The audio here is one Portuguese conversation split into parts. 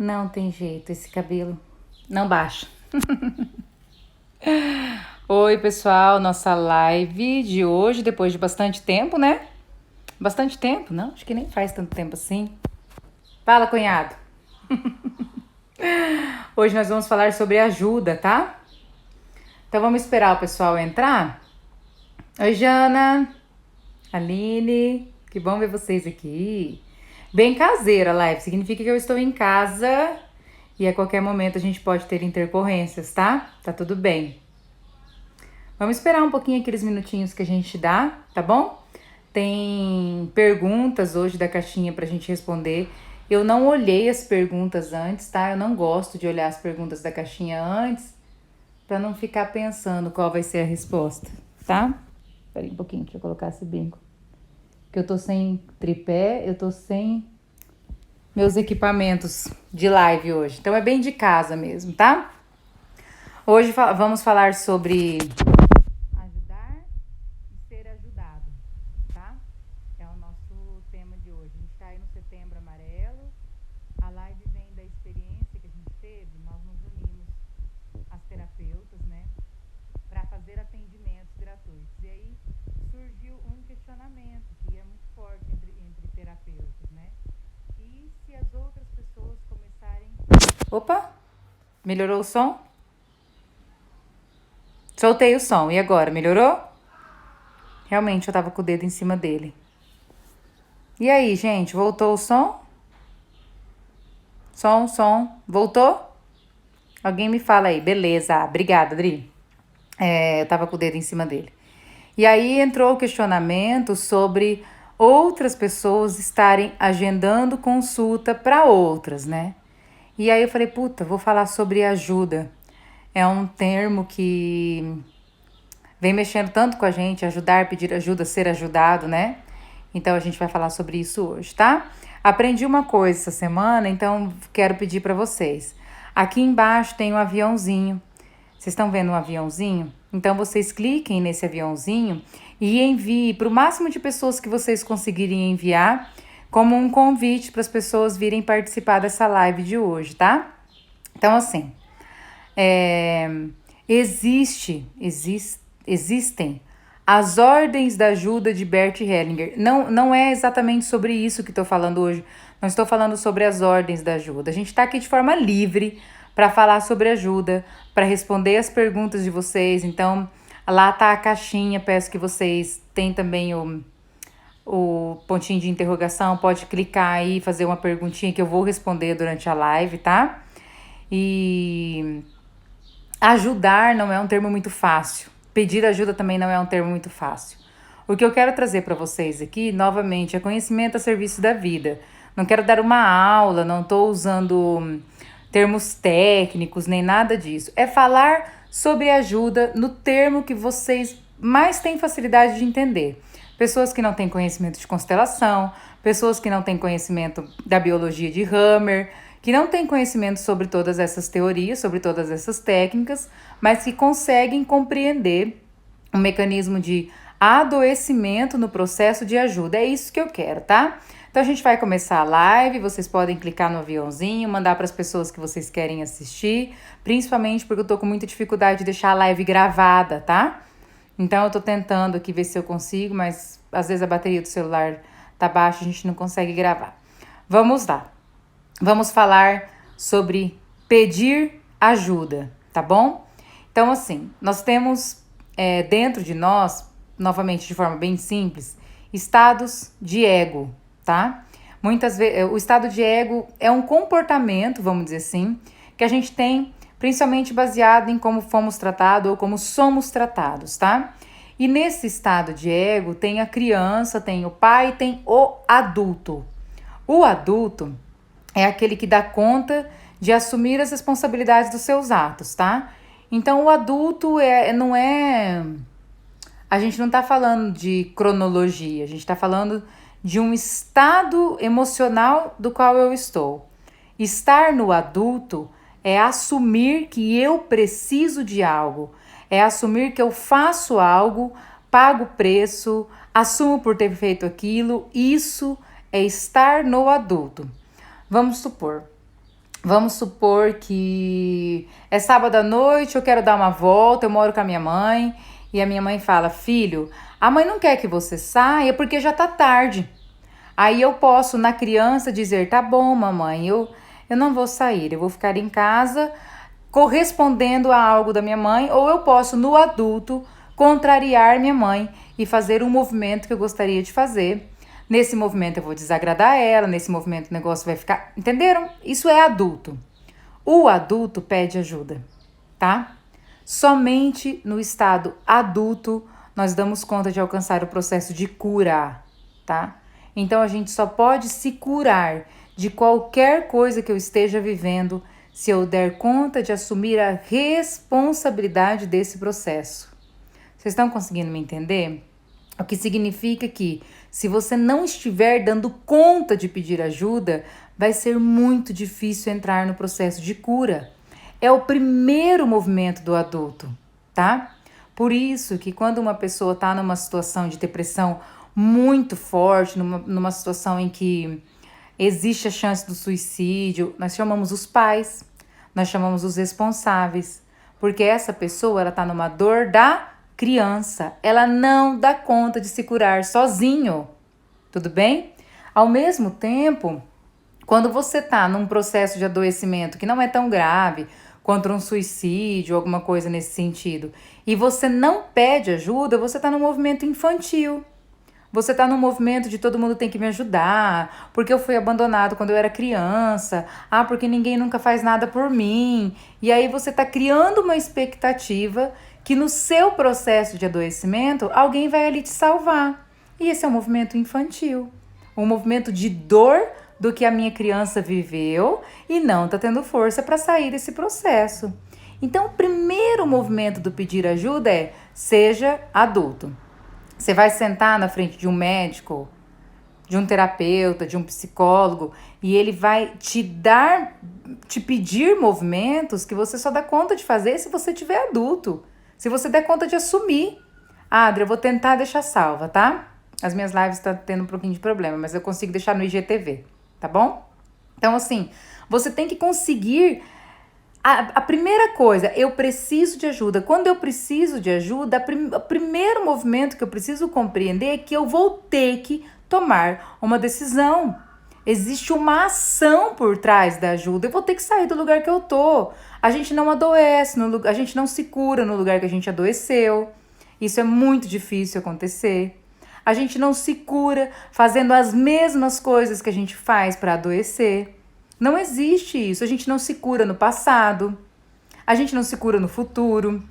Não tem jeito, esse cabelo não baixa. Oi, pessoal, nossa live de hoje, depois de bastante tempo, né? Bastante tempo, não? Acho que nem faz tanto tempo assim. Fala, cunhado. Hoje nós vamos falar sobre ajuda, tá? Então vamos esperar o pessoal entrar. Oi, Jana, Aline, que bom ver vocês aqui. Bem caseira a live, significa que eu estou em casa e a qualquer momento a gente pode ter intercorrências, tá? Tá tudo bem. Vamos esperar um pouquinho aqueles minutinhos que a gente dá, tá bom? Tem perguntas hoje da caixinha pra gente responder. Eu não olhei as perguntas antes, tá? Eu não gosto de olhar as perguntas da caixinha antes, pra não ficar pensando qual vai ser a resposta, tá? Espera aí um pouquinho, deixa eu colocar esse brinco. Porque eu tô sem tripé, eu tô sem meus equipamentos de live hoje. Então é bem de casa mesmo, tá? Hoje vamos falar sobre ajudar e ser ajudado, tá? É o nosso tema de hoje. A gente tá aí no Setembro Amarelo. A live vem da experiência que a gente teve. Nós nos unimos, as terapeutas, né? Para fazer atendimentos gratuitos. E aí surgiu um questionamento que é muito forte entre terapeutas, né? E se as outras pessoas começarem... Opa! Melhorou o som? Soltei o som. E agora? Melhorou? Realmente eu tava com o dedo em cima dele. E aí, gente? Voltou o som? Som. Voltou? Alguém me fala aí. Beleza. Obrigada, Adri. Eu tava com o dedo em cima dele. E aí entrou o questionamento sobre outras pessoas estarem agendando consulta para outras, né? E aí eu falei, puta, vou falar sobre ajuda. É um termo que vem mexendo tanto com a gente, ajudar, pedir ajuda, ser ajudado, né? Então a gente vai falar sobre isso hoje, tá? Aprendi uma coisa essa semana, então quero pedir para vocês. Aqui embaixo tem um aviãozinho. Vocês estão vendo um aviãozinho? Então vocês cliquem nesse aviãozinho e enviem para o máximo de pessoas que vocês conseguirem enviar, como um convite para as pessoas virem participar dessa live de hoje, tá? Então, assim, existem as ordens da ajuda de Bert Hellinger. Não é exatamente sobre isso que estou falando hoje. Não estou falando sobre as ordens da ajuda. A gente está aqui de forma livre para falar sobre ajuda, para responder as perguntas de vocês. Então, lá tá a caixinha. Peço que vocês tenham também o pontinho de interrogação. Pode clicar aí e fazer uma perguntinha que eu vou responder durante a live, tá? E ajudar não é um termo muito fácil. Pedir ajuda também não é um termo muito fácil. O que eu quero trazer para vocês aqui, novamente, é conhecimento a serviço da vida. Não quero dar uma aula, não estou usando termos técnicos, nem nada disso. É falar sobre ajuda no termo que vocês mais têm facilidade de entender. Pessoas que não têm conhecimento de constelação, pessoas que não têm conhecimento da biologia de Hammer, que não têm conhecimento sobre todas essas teorias, sobre todas essas técnicas, mas que conseguem compreender o mecanismo de adoecimento no processo de ajuda. É isso que eu quero, tá? Então a gente vai começar a live, vocês podem clicar no aviãozinho, mandar para as pessoas que vocês querem assistir, principalmente porque eu tô com muita dificuldade de deixar a live gravada, tá? Então eu tô tentando aqui ver se eu consigo, mas às vezes a bateria do celular tá baixa, a gente não consegue gravar. Vamos lá. Vamos falar sobre pedir ajuda, tá bom? Então, assim, nós temos dentro de nós, novamente de forma bem simples, estados de ego, tá? Muitas vezes, o estado de ego é um comportamento, vamos dizer assim, que a gente tem principalmente baseado em como fomos tratados ou como somos tratados, tá? E nesse estado de ego tem a criança, tem o pai, tem o adulto. O adulto é aquele que dá conta de assumir as responsabilidades dos seus atos, tá? Então, o adulto não é... A gente não tá falando de cronologia, a gente tá falando de um estado emocional do qual eu estou. Estar no adulto é assumir que eu preciso de algo, é assumir que eu faço algo, pago preço, assumo por ter feito aquilo. Isso é estar no adulto. Vamos supor, Vamos supor que é sábado à noite, eu quero dar uma volta, eu moro com a minha mãe e a minha mãe fala: filho, a mãe não quer que você saia porque já tá tarde. Aí eu posso, na criança, dizer: tá bom, mamãe, eu não vou sair, eu vou ficar em casa correspondendo a algo da minha mãe, ou eu posso, no adulto, contrariar minha mãe e fazer um movimento que eu gostaria de fazer. Nesse movimento eu vou desagradar ela, nesse movimento o negócio vai ficar. Entenderam? Isso é adulto. O adulto pede ajuda, tá? Somente no estado adulto nós damos conta de alcançar o processo de cura, tá? Então a gente só pode se curar de qualquer coisa que eu esteja vivendo se eu der conta de assumir a responsabilidade desse processo. Vocês estão conseguindo me entender? O que significa que, se você não estiver dando conta de pedir ajuda, vai ser muito difícil entrar no processo de cura. É o primeiro movimento do adulto, tá? Por isso que quando uma pessoa está numa situação de depressão muito forte, numa situação em que existe a chance do suicídio, nós chamamos os pais, nós chamamos os responsáveis, porque essa pessoa ela está numa dor da criança, ela não dá conta de se curar sozinho, tudo bem? Ao mesmo tempo, quando você está num processo de adoecimento que não é tão grave quanto um suicídio, alguma coisa nesse sentido, e você não pede ajuda, você está num movimento infantil. Você está num movimento de todo mundo tem que me ajudar, porque eu fui abandonado quando eu era criança, porque ninguém nunca faz nada por mim. E aí você está criando uma expectativa que no seu processo de adoecimento alguém vai ali te salvar. E esse é um movimento infantil, um movimento de dor do que a minha criança viveu e não está tendo força para sair desse processo. Então, o primeiro movimento do pedir ajuda é: seja adulto. Você vai sentar na frente de um médico, de um terapeuta, de um psicólogo, e ele vai te pedir movimentos que você só dá conta de fazer se você tiver adulto. Se você der conta de assumir. Adri, eu vou tentar deixar salva, tá? As minhas lives estão tendo um pouquinho de problema, mas eu consigo deixar no IGTV, tá bom? Então, assim, você tem que conseguir. A primeira coisa, eu preciso de ajuda. Quando eu preciso de ajuda, o primeiro movimento que eu preciso compreender é que eu vou ter que tomar uma decisão. Existe uma ação por trás da ajuda. Eu vou ter que sair do lugar que eu tô. A gente não adoece, a gente não se cura no lugar que a gente adoeceu. Isso é muito difícil acontecer. A gente não se cura fazendo as mesmas coisas que a gente faz para adoecer. Não existe isso. A gente não se cura no passado. A gente não se cura no futuro.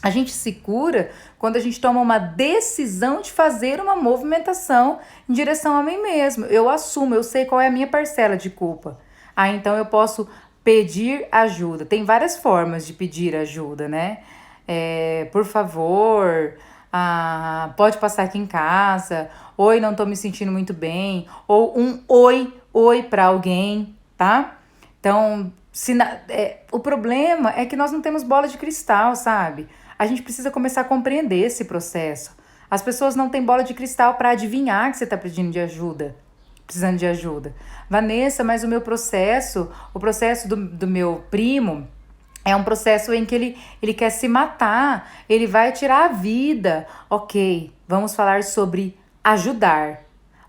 A gente se cura quando a gente toma uma decisão de fazer uma movimentação em direção a mim mesmo. Eu assumo, eu sei qual é a minha parcela de culpa. Então eu posso pedir ajuda. Tem várias formas de pedir ajuda, né? Por favor, pode passar aqui em casa. Oi, não tô me sentindo muito bem. Ou um oi para alguém, tá? Então, o problema é que nós não temos bola de cristal, sabe? A gente precisa começar a compreender esse processo. As pessoas não têm bola de cristal para adivinhar que você está precisando de ajuda. Vanessa, mas o processo do meu primo, é um processo em que ele quer se matar, ele vai tirar a vida. Ok, vamos falar sobre ajudar.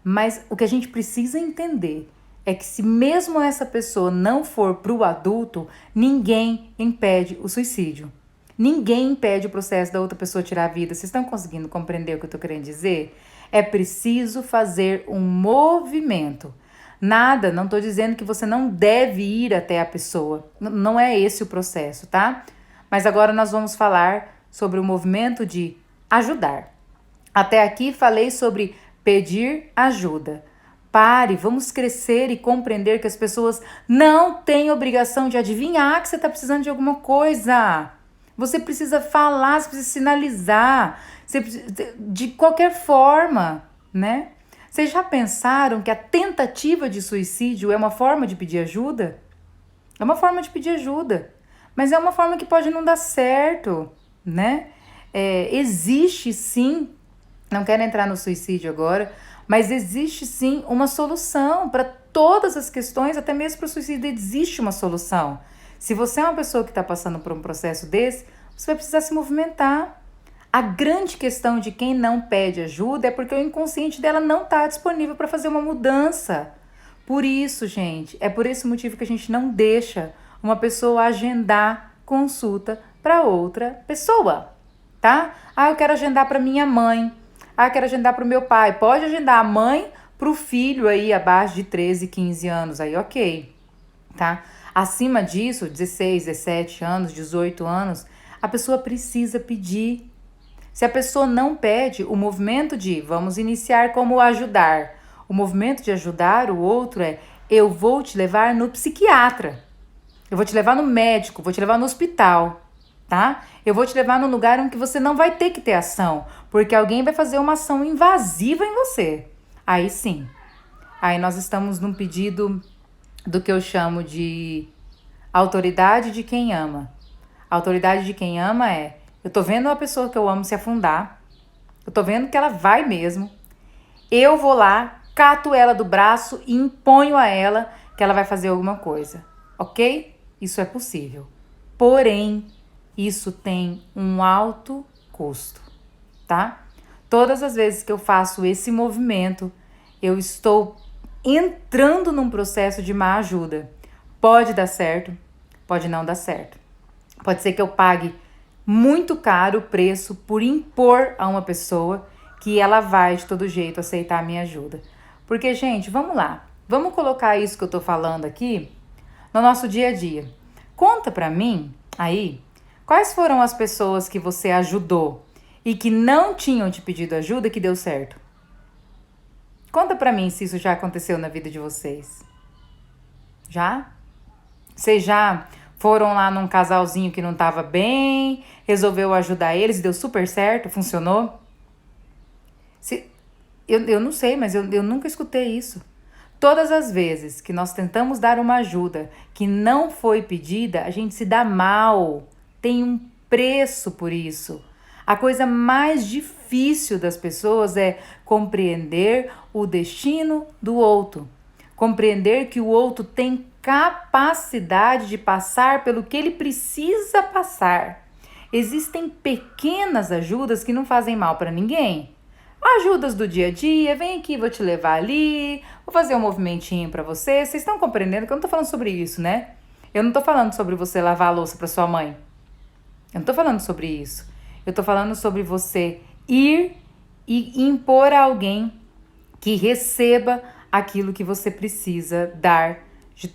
Mas o que a gente precisa entender é que se mesmo essa pessoa não for para o adulto, ninguém impede o suicídio. Ninguém impede o processo da outra pessoa tirar a vida. Vocês estão conseguindo compreender o que eu estou querendo dizer? É preciso fazer um movimento. Nada, não estou dizendo que você não deve ir até a pessoa. Não é esse o processo, tá? Mas agora nós vamos falar sobre o movimento de ajudar. Até aqui falei sobre pedir ajuda. Pare, vamos crescer e compreender que as pessoas não têm obrigação de adivinhar que você está precisando de alguma coisa. Você precisa falar, você precisa sinalizar, de qualquer forma, né? Vocês já pensaram que a tentativa de suicídio é uma forma de pedir ajuda? É uma forma de pedir ajuda, mas é uma forma que pode não dar certo, né? Existe sim, não quero entrar no suicídio agora, Mas existe sim uma solução para todas as questões, até mesmo para o suicídio existe uma solução. Se você é uma pessoa que está passando por um processo desse, você vai precisar se movimentar. A grande questão de quem não pede ajuda é porque o inconsciente dela não está disponível para fazer uma mudança. Por isso, gente, é por esse motivo que a gente não deixa uma pessoa agendar consulta para outra pessoa, tá? Ah, eu quero agendar para minha mãe. Ah, eu quero agendar para o meu pai. Pode agendar a mãe para o filho aí abaixo de 13, 15 anos, aí ok, tá? Acima disso, 16, 17 anos, 18 anos, a pessoa precisa pedir. Se a pessoa não pede, o movimento de vamos iniciar como ajudar, o movimento de ajudar o outro é eu vou te levar no psiquiatra, eu vou te levar no médico, vou te levar no hospital, tá? Eu vou te levar num lugar em que você não vai ter que ter ação, porque alguém vai fazer uma ação invasiva em você. Aí sim, aí nós estamos num pedido do que eu chamo de autoridade de quem ama. A autoridade de quem ama é, eu tô vendo uma pessoa que eu amo se afundar, eu tô vendo que ela vai mesmo, eu vou lá, cato ela do braço e imponho a ela que ela vai fazer alguma coisa, ok? Isso é possível. Porém, isso tem um alto custo, tá? Todas as vezes que eu faço esse movimento, eu estou entrando num processo de má ajuda. Pode dar certo, pode não dar certo. Pode ser que eu pague muito caro o preço por impor a uma pessoa que ela vai de todo jeito aceitar a minha ajuda. Porque, gente, vamos lá. Vamos colocar isso que eu tô falando aqui no nosso dia a dia. Conta pra mim, aí, quais foram as pessoas que você ajudou e que não tinham te pedido ajuda que deu certo? Conta pra mim se isso já aconteceu na vida de vocês. Já? Vocês já foram lá num casalzinho que não tava bem, resolveu ajudar eles e deu super certo, funcionou? Eu não sei, mas eu nunca escutei isso. Todas as vezes que nós tentamos dar uma ajuda que não foi pedida, a gente se dá mal. Tem um preço por isso. A coisa mais difícil das pessoas é compreender o destino do outro. Compreender que o outro tem capacidade de passar pelo que ele precisa passar. Existem pequenas ajudas que não fazem mal para ninguém. Ajudas do dia a dia, vem aqui, vou te levar ali, vou fazer um movimentinho pra você. Vocês estão compreendendo que eu não tô falando sobre isso, né? Eu não tô falando sobre você lavar a louça pra sua mãe. Eu não tô falando sobre isso. Eu tô falando sobre você ir e impor a alguém que receba aquilo que você precisa dar de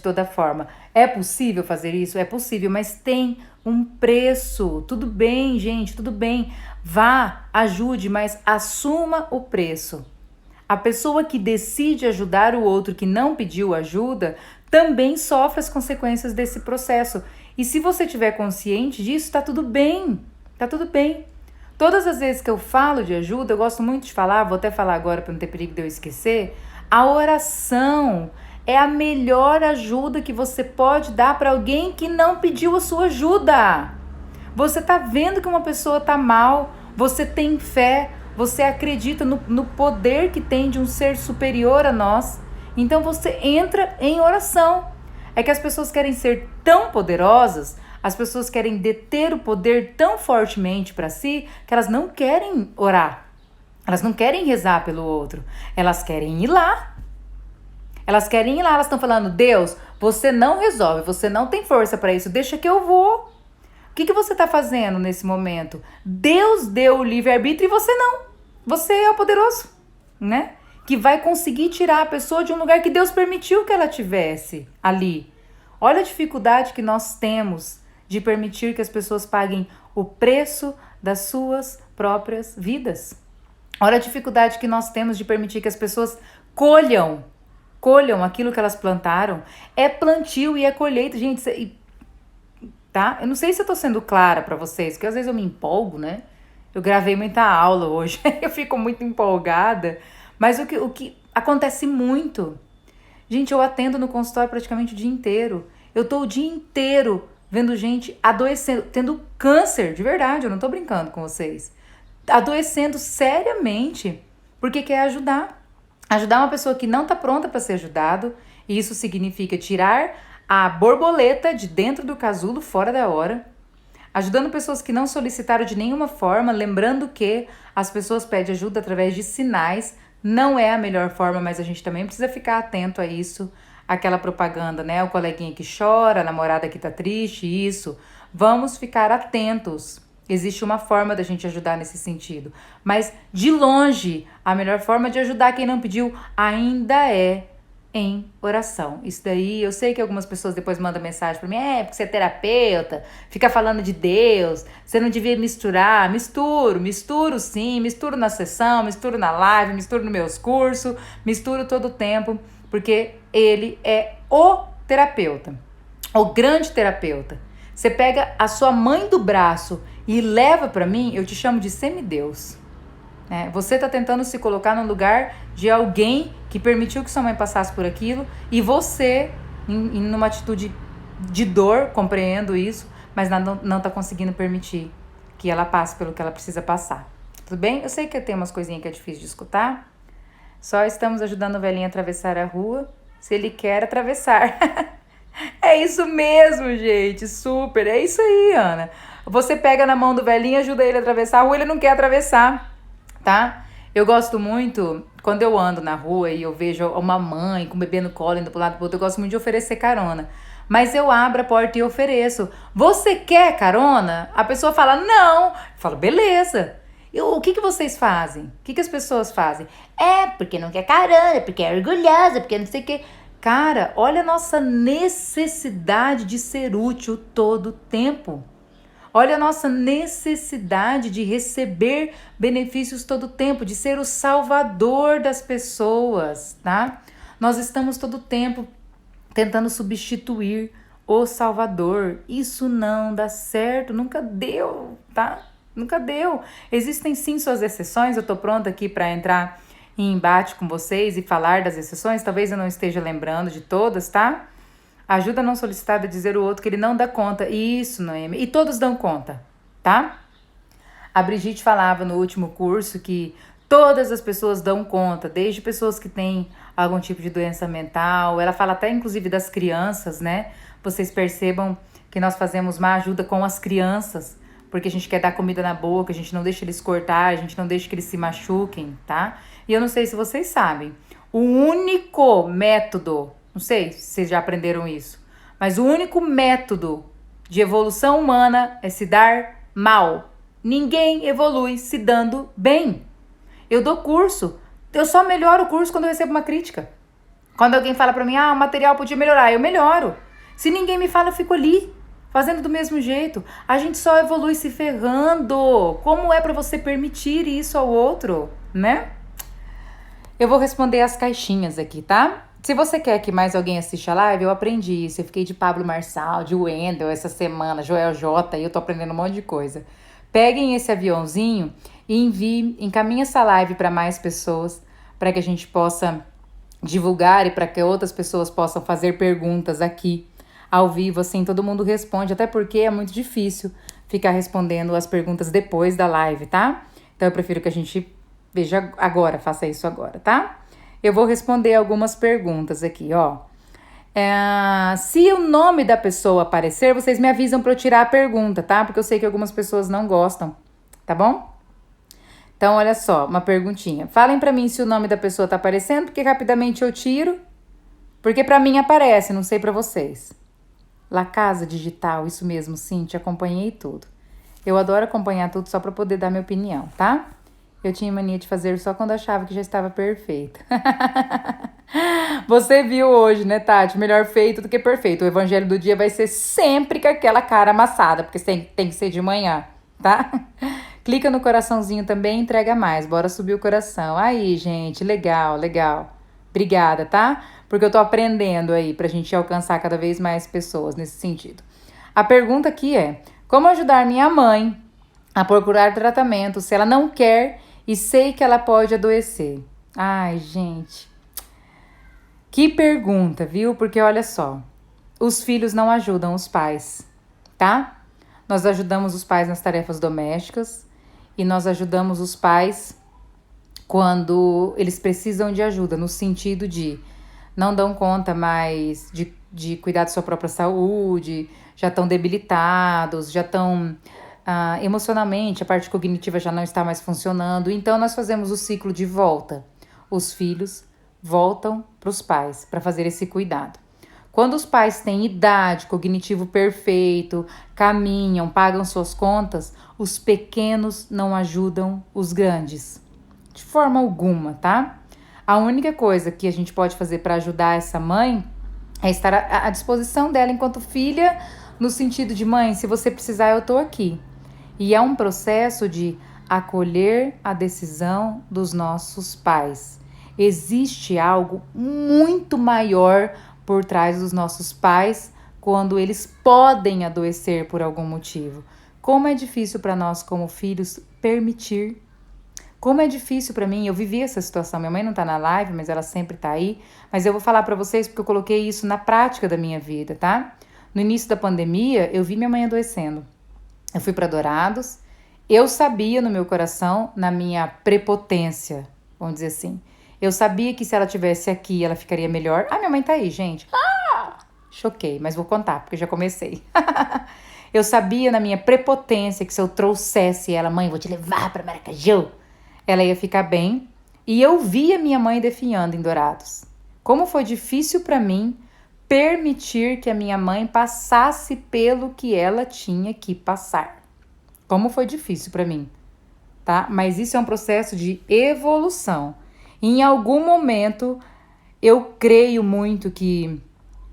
toda forma. É possível fazer isso? É possível, mas tem um preço. Tudo bem, gente, tudo bem. Vá, ajude, mas assuma o preço. A pessoa que decide ajudar o outro que não pediu ajuda também sofre as consequências desse processo. E se você estiver consciente disso, tá tudo bem. Tá tudo bem. Todas as vezes que eu falo de ajuda, eu gosto muito de falar, vou até falar agora para não ter perigo de eu esquecer, a oração é a melhor ajuda que você pode dar para alguém que não pediu a sua ajuda. Você tá vendo que uma pessoa tá mal, você tem fé, você acredita no poder que tem de um ser superior a nós. Então você entra em oração. É que as pessoas querem ser tão poderosas, as pessoas querem deter o poder tão fortemente para si, que elas não querem orar. Elas não querem rezar pelo outro. Elas querem ir lá. Elas querem ir lá, elas estão falando, Deus, você não resolve, você não tem força para isso, deixa que eu vou. O que você está fazendo nesse momento? Deus deu o livre-arbítrio e você não. Você é o poderoso, né? Que vai conseguir tirar a pessoa de um lugar que Deus permitiu que ela tivesse ali. Olha a dificuldade que nós temos de permitir que as pessoas paguem o preço das suas próprias vidas. Olha a dificuldade que nós temos de permitir que as pessoas colham aquilo que elas plantaram. É plantio e é colheita, gente. Tá? Eu não sei se eu tô sendo clara pra vocês, porque às vezes eu me empolgo, né? Eu gravei muita aula hoje, eu fico muito empolgada. Mas o que acontece muito. Gente, eu atendo no consultório praticamente o dia inteiro. Eu tô o dia inteiro vendo gente adoecendo, tendo câncer, de verdade, eu não tô brincando com vocês. Adoecendo seriamente, porque quer ajudar. Ajudar uma pessoa que não está pronta para ser ajudado, e isso significa tirar a borboleta de dentro do casulo fora da hora. Ajudando pessoas que não solicitaram de nenhuma forma, lembrando que as pessoas pedem ajuda através de sinais, não é a melhor forma, mas a gente também precisa ficar atento a isso. Aquela propaganda, né? O coleguinha que chora, a namorada que tá triste, isso. Vamos ficar atentos. Existe uma forma da gente ajudar nesse sentido. Mas, de longe, a melhor forma de ajudar quem não pediu ainda é em oração. Isso daí, eu sei que algumas pessoas depois mandam mensagem pra mim, porque você é terapeuta, fica falando de Deus, você não devia misturar. Misturo sim, misturo na sessão, misturo na live, misturo nos meus cursos, misturo todo o tempo, porque ele é o terapeuta, o grande terapeuta. Você pega a sua mãe do braço e leva pra mim, eu te chamo de semideus. Você está tentando se colocar no lugar de alguém que permitiu que sua mãe passasse por aquilo e você, numa atitude de dor, compreendo isso, mas não está conseguindo permitir que ela passe pelo que ela precisa passar. Tudo bem? Eu sei que tem umas coisinhas que é difícil de escutar. Só estamos ajudando o velhinho a atravessar a rua, se ele quer atravessar. É isso mesmo, gente, super. É isso aí, Ana. Você pega na mão do velhinho, ajuda ele a atravessar a rua, ele não quer atravessar. Tá? Eu gosto muito, quando eu ando na rua e eu vejo uma mãe com o bebê no colo indo pro lado pro outro, eu gosto muito de oferecer carona. Mas eu abro a porta e ofereço. Você quer carona? A pessoa fala, não. Eu falo, beleza. O que vocês fazem? O que as pessoas fazem? Porque não quer carona, porque é orgulhosa, porque não sei o quê. Cara, olha a nossa necessidade de ser útil todo o tempo. Olha a nossa necessidade de receber benefícios todo o tempo, de ser o salvador das pessoas, tá? Nós estamos todo o tempo tentando substituir o salvador. Isso não dá certo, nunca deu, tá? Nunca deu. Existem sim suas exceções, eu tô pronta aqui para entrar em embate com vocês e falar das exceções, talvez eu não esteja lembrando de todas, tá? Ajuda não solicitada a dizer o outro que ele não dá conta. Isso, Noemi. E todos dão conta, tá? A Brigitte falava no último curso que todas as pessoas dão conta, desde pessoas que têm algum tipo de doença mental. Ela fala até, inclusive, das crianças, né? Vocês percebam que nós fazemos má ajuda com as crianças, porque a gente quer dar comida na boca, a gente não deixa eles cortar, a gente não deixa que eles se machuquem, tá? E eu não sei se vocês sabem, o único método, não sei se vocês já aprenderam isso, mas o único método de evolução humana é se dar mal. Ninguém evolui se dando bem. Eu dou curso, eu só melhoro o curso quando eu recebo uma crítica. Quando alguém fala pra mim, o material podia melhorar, eu melhoro. Se ninguém me fala, eu fico ali, fazendo do mesmo jeito. A gente só evolui se ferrando. Como é pra você permitir isso ao outro, né? Eu vou responder as caixinhas aqui, tá? Se você quer que mais alguém assista a live, eu aprendi isso. Eu fiquei de Pablo Marçal, de Wendel essa semana, Joel J, e eu tô aprendendo um monte de coisa. Peguem esse aviãozinho e encaminhem essa live para mais pessoas, para que a gente possa divulgar e para que outras pessoas possam fazer perguntas aqui ao vivo, assim todo mundo responde, até porque é muito difícil ficar respondendo as perguntas depois da live, tá? Então eu prefiro que a gente veja agora, faça isso agora, tá? Eu vou responder algumas perguntas aqui, ó. Se o nome da pessoa aparecer, vocês me avisam para eu tirar a pergunta, tá? Porque eu sei que algumas pessoas não gostam, tá bom? Então, olha só, uma perguntinha. Falem para mim se o nome da pessoa tá aparecendo, porque rapidamente eu tiro. Porque para mim aparece, não sei para vocês. La Casa Digital, isso mesmo, sim, te acompanhei tudo. Eu adoro acompanhar tudo só para poder dar minha opinião, tá? Eu tinha mania de fazer só quando achava que já estava perfeita. Você viu hoje, né, Tati? Melhor feito do que perfeito. O evangelho do dia vai ser sempre com aquela cara amassada, porque tem que ser de manhã, tá? Clica no coraçãozinho também e entrega mais. Bora subir o coração. Aí, gente, legal, legal. Obrigada, tá? Porque eu tô aprendendo aí pra gente alcançar cada vez mais pessoas nesse sentido. A pergunta aqui é: como ajudar minha mãe a procurar tratamento se ela não quer e sei que ela pode adoecer? Ai, gente. Que pergunta, viu? Porque olha só, os filhos não ajudam os pais, tá? Nós ajudamos os pais nas tarefas domésticas e nós ajudamos os pais quando eles precisam de ajuda, no sentido de não dão conta mais de cuidar da sua própria saúde, já estão debilitados, já estão emocionalmente, a parte cognitiva já não está mais funcionando. Então, nós fazemos o ciclo de volta. Os filhos voltam para os pais para fazer esse cuidado. Quando os pais têm idade, cognitivo perfeito, caminham, pagam suas contas, os pequenos não ajudam os grandes. De forma alguma, tá? A única coisa que a gente pode fazer para ajudar essa mãe é estar à disposição dela enquanto filha, no sentido de, mãe, se você precisar, eu tô aqui. E é um processo de acolher a decisão dos nossos pais. Existe algo muito maior por trás dos nossos pais quando eles podem adoecer por algum motivo. Como é difícil para nós, como filhos, permitir. Como é difícil para mim, eu vivi essa situação. Minha mãe não tá na live, mas ela sempre tá aí. Mas eu vou falar para vocês porque eu coloquei isso na prática da minha vida, tá? No início da pandemia, eu vi minha mãe adoecendo. Eu fui para Dourados. Eu sabia no meu coração, na minha prepotência, vamos dizer assim. Eu sabia que se ela tivesse aqui, ela ficaria melhor. Ah, minha mãe tá aí, gente. Choquei, mas vou contar, porque já comecei. Eu sabia na minha prepotência que se eu trouxesse ela, mãe, vou te levar para Maracaju, ela ia ficar bem. E eu via minha mãe definhando em Dourados. Como foi difícil para mim permitir que a minha mãe passasse pelo que ela tinha que passar. Como foi difícil para mim, tá? Mas isso é um processo de evolução. Em algum momento, eu creio muito que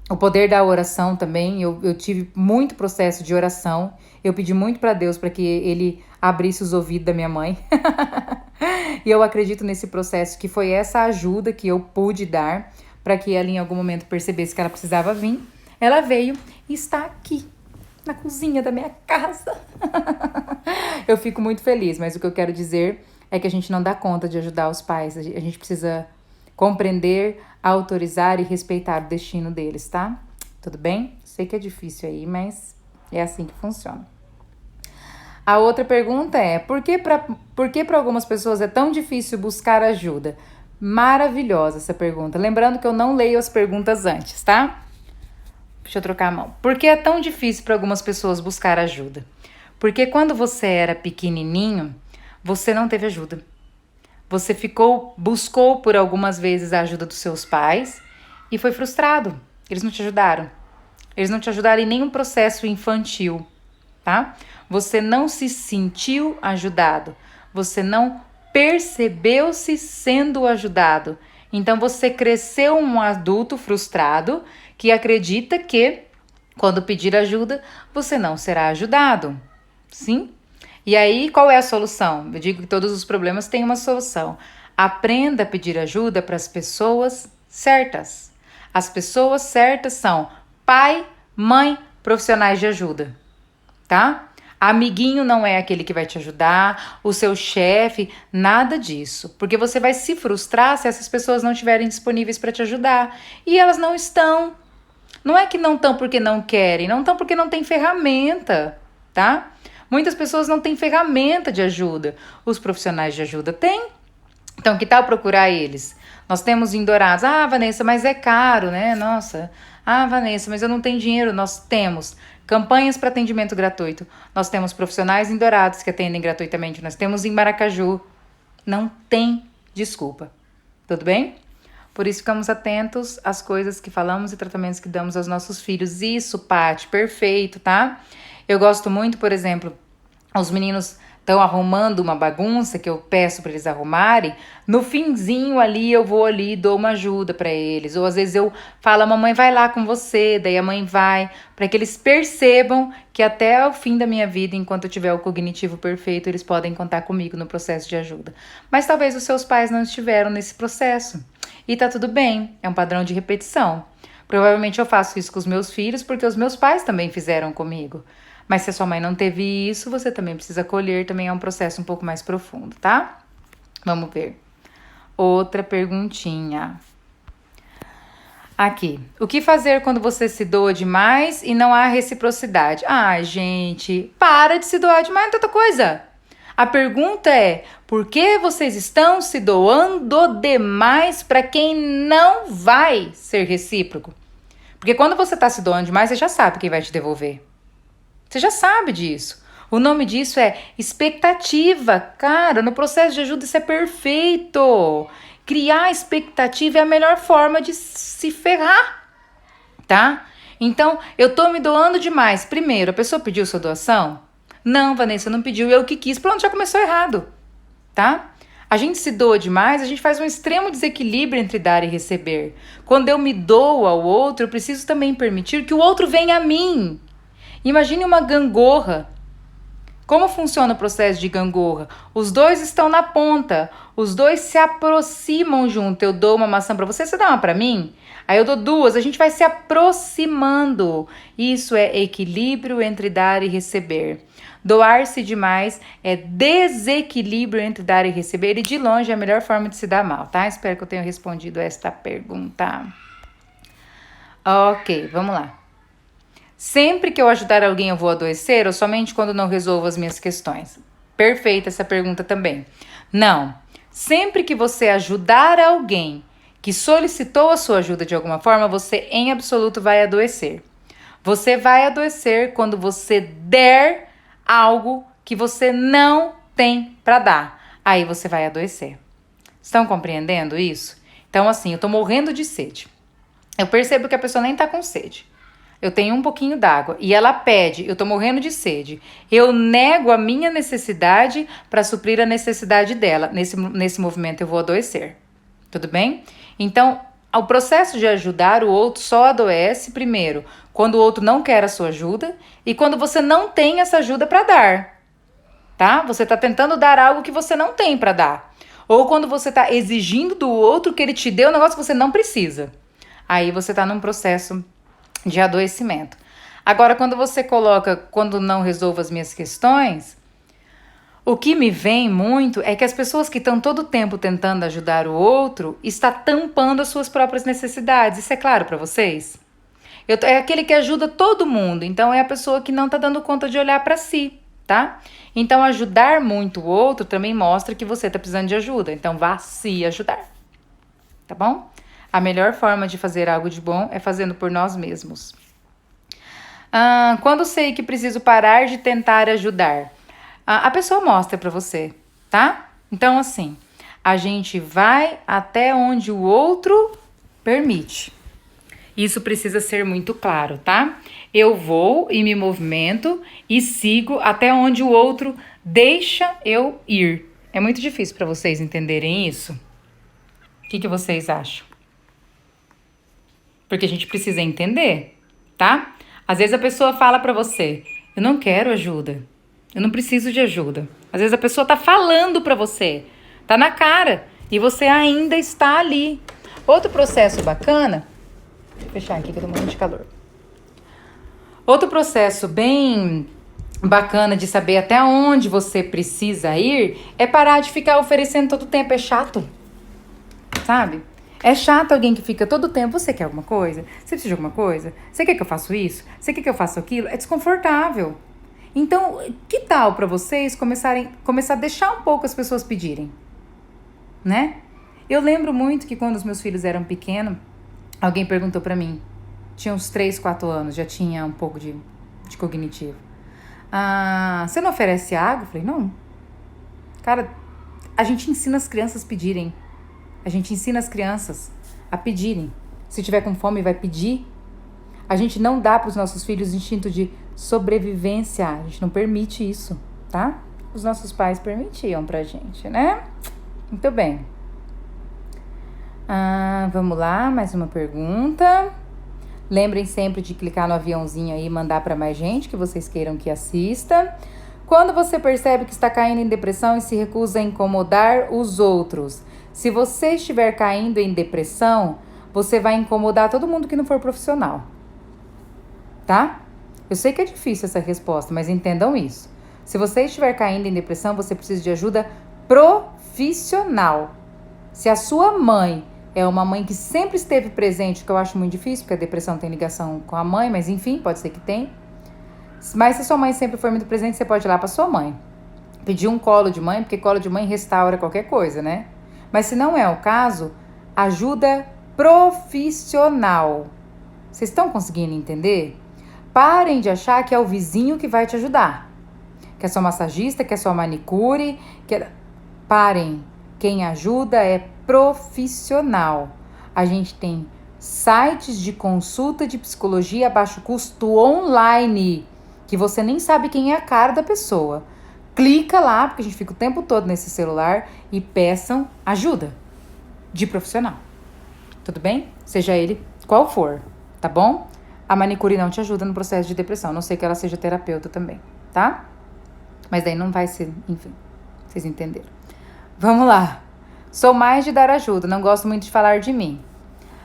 o poder da oração também, eu tive muito processo de oração. Eu pedi muito para Deus para que Ele abrisse os ouvidos da minha mãe. E eu acredito nesse processo que foi essa ajuda que eu pude dar para que ela em algum momento percebesse que ela precisava vir. Ela veio e está aqui, na cozinha da minha casa. Eu fico muito feliz, mas o que eu quero dizer é que a gente não dá conta de ajudar os pais. A gente precisa compreender, autorizar e respeitar o destino deles, tá? Tudo bem? Sei que é difícil aí, mas é assim que funciona. A outra pergunta é, por que para algumas pessoas é tão difícil buscar ajuda? Maravilhosa essa pergunta. Lembrando que eu não leio as perguntas antes, tá? Deixa eu trocar a mão. Por que é tão difícil para algumas pessoas buscar ajuda? Porque quando você era pequenininho, você não teve ajuda. Você buscou por algumas vezes a ajuda dos seus pais e foi frustrado. Eles não te ajudaram. Eles não te ajudaram em nenhum processo infantil, tá? Você não se sentiu ajudado. Você não percebeu-se sendo ajudado. Então você cresceu um adulto frustrado que acredita que quando pedir ajuda, você não será ajudado. Sim? E aí, qual é a solução? Eu digo que todos os problemas têm uma solução. Aprenda a pedir ajuda para as pessoas certas. As pessoas certas são pai, mãe, profissionais de ajuda, tá? Amiguinho não é aquele que vai te ajudar, o seu chefe, nada disso. Porque você vai se frustrar se essas pessoas não estiverem disponíveis para te ajudar. E elas não estão. Não é que não estão porque não querem, não estão porque não tem ferramenta, tá? Muitas pessoas não têm ferramenta de ajuda. Os profissionais de ajuda têm. Então, que tal procurar eles? Nós temos em Dourados. Ah, Vanessa, mas é caro, né? Nossa. Ah, Vanessa, mas eu não tenho dinheiro. Nós temos campanhas para atendimento gratuito. Nós temos profissionais em Dourados que atendem gratuitamente. Nós temos em Maracaju. Não tem desculpa. Tudo bem? Por isso, ficamos atentos às coisas que falamos e tratamentos que damos aos nossos filhos. Isso, Paty, perfeito, tá? Eu gosto muito, por exemplo, os meninos estão arrumando uma bagunça que eu peço para eles arrumarem. No finzinho ali, eu vou ali e dou uma ajuda para eles. Ou às vezes eu falo, a mamãe vai lá com você, daí a mãe vai, para que eles percebam que até o fim da minha vida, enquanto eu tiver o cognitivo perfeito, eles podem contar comigo no processo de ajuda. Mas talvez os seus pais não estiveram nesse processo. E tá tudo bem, é um padrão de repetição. Provavelmente eu faço isso com os meus filhos porque os meus pais também fizeram comigo. Mas se a sua mãe não teve isso, você também precisa acolher, também é um processo um pouco mais profundo, tá? Vamos ver. Outra perguntinha. Aqui. O que fazer quando você se doa demais e não há reciprocidade? Ai, gente, para de se doar demais em tanta coisa. A pergunta é: por que vocês estão se doando demais para quem não vai ser recíproco? Porque quando você está se doando demais, você já sabe quem vai te devolver. Você já sabe disso. O nome disso é expectativa. Cara, no processo de ajuda isso é perfeito. Criar expectativa é a melhor forma de se ferrar, tá? Então, eu tô me doando demais. Primeiro, a pessoa pediu sua doação? Não, Vanessa, não pediu, eu que quis. Pronto, já começou errado, tá? A gente se doa demais, a gente faz um extremo desequilíbrio entre dar e receber. Quando eu me dou ao outro, eu preciso também permitir que o outro venha a mim. Imagine uma gangorra. Como funciona o processo de gangorra? Os dois estão na ponta, os dois se aproximam junto. Eu dou uma maçã para você, você dá uma para mim? Aí eu dou duas, a gente vai se aproximando. Isso é equilíbrio entre dar e receber. Doar-se demais é desequilíbrio entre dar e receber, e de longe é a melhor forma de se dar mal, tá? Espero que eu tenha respondido esta pergunta. Ok, vamos lá. Sempre que eu ajudar alguém eu vou adoecer ou somente quando não resolvo as minhas questões? Perfeita essa pergunta também. Não. Sempre que você ajudar alguém que solicitou a sua ajuda de alguma forma, você em absoluto vai adoecer. Você vai adoecer quando você der algo que você não tem para dar. Aí você vai adoecer. Estão compreendendo isso? Então assim, eu tô morrendo de sede. Eu percebo que a pessoa nem tá com sede. Eu tenho um pouquinho d'água e ela pede, eu tô morrendo de sede. Eu nego a minha necessidade para suprir a necessidade dela. Nesse movimento eu vou adoecer. Tudo bem? Então, o processo de ajudar o outro só adoece primeiro quando o outro não quer a sua ajuda e quando você não tem essa ajuda para dar. Tá? Você tá tentando dar algo que você não tem para dar. Ou quando você tá exigindo do outro que ele te dê um negócio que você não precisa. Aí você tá num processo de adoecimento. Agora, quando você coloca, quando não resolvo as minhas questões, o que me vem muito é que as pessoas que estão todo o tempo tentando ajudar o outro está tampando as suas próprias necessidades. Isso é claro para vocês? É aquele que ajuda todo mundo, então é a pessoa que não está dando conta de olhar para si, tá? Então, ajudar muito o outro também mostra que você está precisando de ajuda. Então, vá se ajudar, tá bom? A melhor forma de fazer algo de bom é fazendo por nós mesmos. Quando sei que preciso parar de tentar ajudar? A pessoa mostra pra você, tá? Então, assim, a gente vai até onde o outro permite. Isso precisa ser muito claro, tá? Eu vou e me movimento e sigo até onde o outro deixa eu ir. É muito difícil pra vocês entenderem isso? O que vocês acham? Porque a gente precisa entender, tá? Às vezes a pessoa fala pra você, eu não quero ajuda, eu não preciso de ajuda. Às vezes a pessoa tá falando pra você, tá na cara, e você ainda está ali. Outro processo bacana, deixa eu fechar aqui que eu tô morrendo de calor. Outro processo bem bacana de saber até onde você precisa ir é parar de ficar oferecendo todo o tempo, é chato, sabe? É chato alguém que fica todo o tempo, você quer alguma coisa? Você precisa de alguma coisa? Você quer que eu faça isso? Você quer que eu faça aquilo? É desconfortável. Então, que tal para vocês começar a deixar um pouco as pessoas pedirem? Né? Eu lembro muito que quando os meus filhos eram pequenos, alguém perguntou para mim, tinha uns 3, 4 anos, já tinha um pouco de cognitivo. Você não oferece água? Eu falei, não. Cara, a gente ensina as crianças a pedirem. A gente ensina as crianças a pedirem. Se tiver com fome, vai pedir. A gente não dá para os nossos filhos instinto de sobrevivência. A gente não permite isso, tá? Os nossos pais permitiam pra gente, né? Muito bem. Vamos lá, mais uma pergunta. Lembrem sempre de clicar no aviãozinho aí e mandar para mais gente que vocês queiram que assista. Quando você percebe que está caindo em depressão e se recusa a incomodar os outros, se você estiver caindo em depressão, você vai incomodar todo mundo que não for profissional, tá? Eu sei que é difícil essa resposta, mas entendam isso. Se você estiver caindo em depressão, você precisa de ajuda profissional. Se a sua mãe é uma mãe que sempre esteve presente, que eu acho muito difícil, porque a depressão tem ligação com a mãe, mas enfim, pode ser que tenha. Mas se sua mãe sempre foi muito presente, você pode ir lá para sua mãe. pedir um colo de mãe, porque colo de mãe restaura qualquer coisa, né? Mas se não é o caso, ajuda profissional. Vocês estão conseguindo entender? Parem de achar que é o vizinho que vai te ajudar. Que é só massagista, que é só manicure. Parem. Quem ajuda é profissional. A gente tem sites de consulta de psicologia a baixo custo online, que você nem sabe quem é a cara da pessoa. Clica lá, porque a gente fica o tempo todo nesse celular, e peçam ajuda de profissional. Tudo bem? Seja ele qual for, tá bom? A manicure não te ajuda no processo de depressão, a não sei que ela seja terapeuta também, tá? Mas daí não vai ser, enfim, vocês entenderam. Vamos lá. Sou mais de dar ajuda, não gosto muito de falar de mim.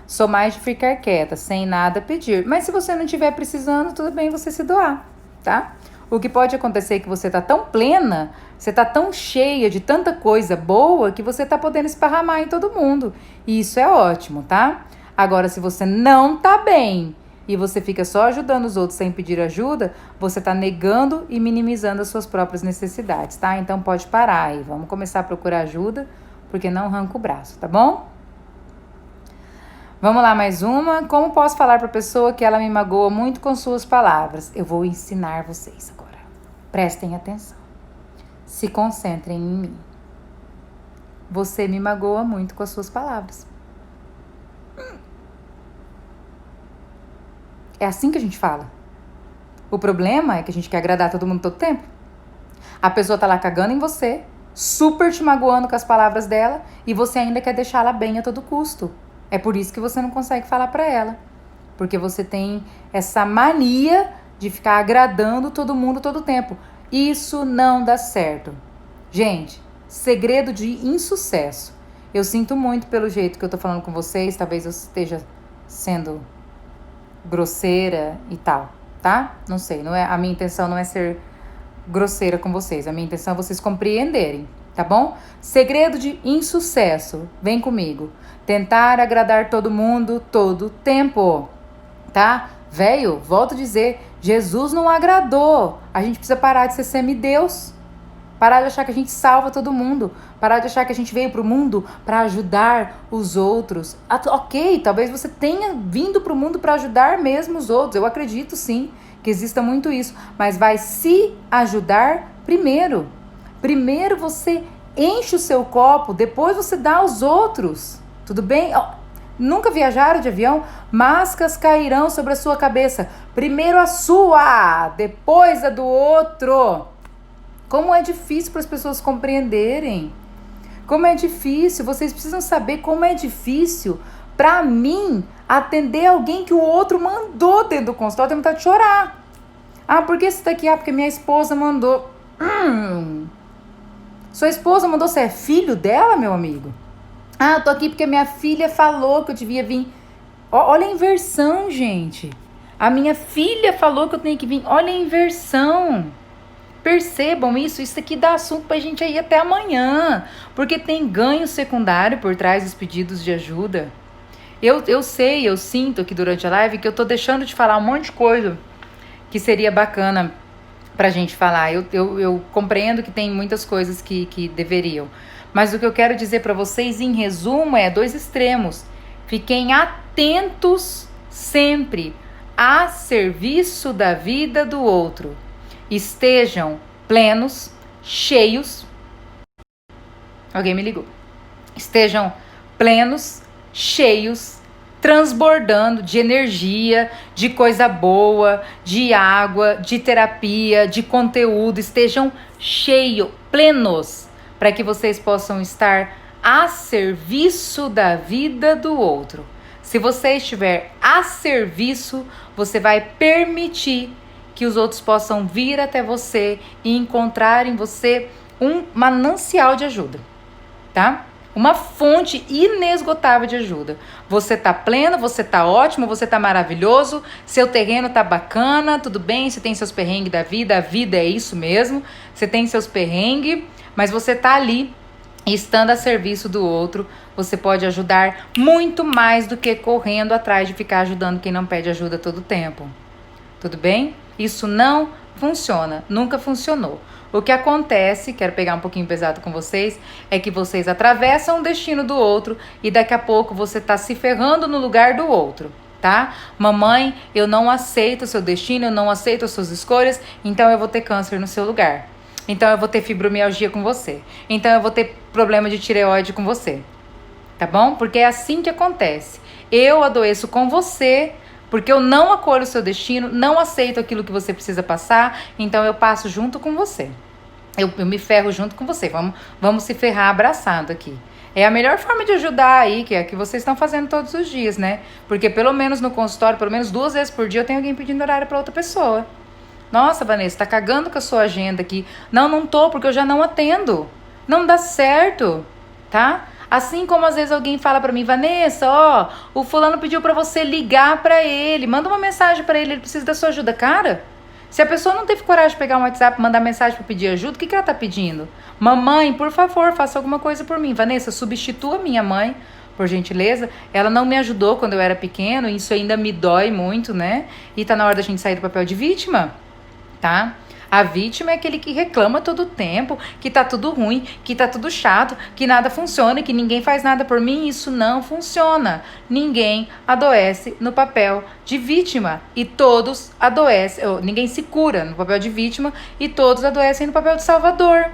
Sou mais de ficar quieta, sem nada pedir. Mas se você não estiver precisando, tudo bem você se doar, tá? O que pode acontecer é que você tá tão plena, você tá tão cheia de tanta coisa boa, que você tá podendo esparramar em todo mundo. E isso é ótimo, tá? Agora, se você não tá bem e você fica só ajudando os outros sem pedir ajuda, você tá negando e minimizando as suas próprias necessidades, tá? Então pode parar aí, vamos começar a procurar ajuda, porque não arranca o braço, tá bom? Vamos lá, mais uma. Como posso falar para a pessoa que ela me magoa muito com suas palavras? Eu vou ensinar vocês agora. Prestem atenção. Se concentrem em mim. Você me magoa muito com as suas palavras. É assim que a gente fala. O problema é que a gente quer agradar todo mundo todo tempo. A pessoa tá lá cagando em você, super te magoando com as palavras dela, e você ainda quer deixá-la bem a todo custo. É por isso que você não consegue falar pra ela. Porque você tem essa mania de ficar agradando todo mundo todo tempo. Isso não dá certo. Gente, segredo de insucesso. Eu sinto muito pelo jeito que eu tô falando com vocês. Talvez eu esteja sendo grosseira e tal, tá? Não sei, não é, a minha intenção não é ser grosseira com vocês. A minha intenção é vocês compreenderem, tá bom? Segredo de insucesso. Vem comigo. Tentar agradar todo mundo todo tempo, tá? Velho, volto a dizer, Jesus não agradou. A gente precisa parar de ser semideus. Parar de achar que a gente salva todo mundo. Parar de achar que a gente veio pro mundo para ajudar os outros. Ok, talvez você tenha vindo pro mundo para ajudar mesmo os outros. Eu acredito sim que exista muito isso. Mas vai se ajudar primeiro. Primeiro você enche o seu copo, depois você dá aos outros. Tudo bem? Nunca viajaram de avião? Máscaras cairão sobre a sua cabeça. Primeiro a sua, depois a do outro. Como é difícil para as pessoas compreenderem. Como é difícil. Vocês precisam saber como é difícil para mim atender alguém que o outro mandou dentro do consultório. Eu tenho vontade de chorar. Ah, por que você tá aqui? Ah, porque minha esposa mandou. Sua esposa mandou? Você é filho dela, meu amigo? Ah, eu tô aqui porque minha filha falou que eu devia vir. Olha a inversão, gente. A minha filha falou que eu tenho que vir. Olha a inversão. Percebam isso. Isso aqui dá assunto pra gente ir até amanhã. Porque tem ganho secundário por trás dos pedidos de ajuda. Eu sei, eu sinto aqui durante a live que eu tô deixando de falar um monte de coisa que seria bacana pra gente falar. Eu compreendo que tem muitas coisas que deveriam. Mas o que eu quero dizer para vocês, em resumo, é 2 extremos. Fiquem atentos sempre a serviço da vida do outro. Estejam plenos, cheios. Alguém me ligou. Estejam plenos, cheios, transbordando de energia, de coisa boa, de água, de terapia, de conteúdo. Estejam cheios, plenos, para que vocês possam estar a serviço da vida do outro. Se você estiver a serviço, você vai permitir que os outros possam vir até você e encontrar em você um manancial de ajuda, tá? Uma fonte inesgotável de ajuda. Você tá pleno, você tá ótimo, você tá maravilhoso, seu terreno tá bacana, tudo bem, você tem seus perrengues da vida, a vida é isso mesmo, você tem seus perrengues, mas você tá ali, estando a serviço do outro, você pode ajudar muito mais do que correndo atrás de ficar ajudando quem não pede ajuda todo tempo. Tudo bem? Isso não funciona, nunca funcionou. O que acontece, quero pegar um pouquinho pesado com vocês, é que vocês atravessam o destino do outro e daqui a pouco você tá se ferrando no lugar do outro, tá? Mamãe, eu não aceito o seu destino, eu não aceito as suas escolhas, então eu vou ter câncer no seu lugar. Então eu vou ter fibromialgia com você. Então eu vou ter problema de tireoide com você. Tá bom? Porque é assim que acontece. Eu adoeço com você porque eu não acolho o seu destino, não aceito aquilo que você precisa passar, então eu passo junto com você. Eu me ferro junto com você. Vamos se ferrar abraçado aqui. É a melhor forma de ajudar aí, que é a que vocês estão fazendo todos os dias, né? Porque pelo menos no consultório, pelo menos 2 vezes por dia, eu tenho alguém pedindo horário para outra pessoa. Nossa, Vanessa, tá cagando com a sua agenda aqui. Não tô, porque eu já não atendo. Não dá certo, tá? Assim como às vezes alguém fala pra mim, Vanessa, ó, o fulano pediu pra você ligar pra ele, manda uma mensagem pra ele precisa da sua ajuda. Cara, se a pessoa não teve coragem de pegar um WhatsApp e mandar mensagem pra pedir ajuda, o que ela tá pedindo? Mamãe, por favor, faça alguma coisa por mim. Vanessa, substitua minha mãe, por gentileza. Ela não me ajudou quando eu era pequeno, isso ainda me dói muito, né? E tá na hora da gente sair do papel de vítima, tá? A vítima é aquele que reclama todo o tempo, que tá tudo ruim, que tá tudo chato, que nada funciona, que ninguém faz nada por mim. Isso não funciona. Ninguém adoece no papel de vítima e todos adoecem, ninguém se cura no papel de vítima e todos adoecem no papel de salvador.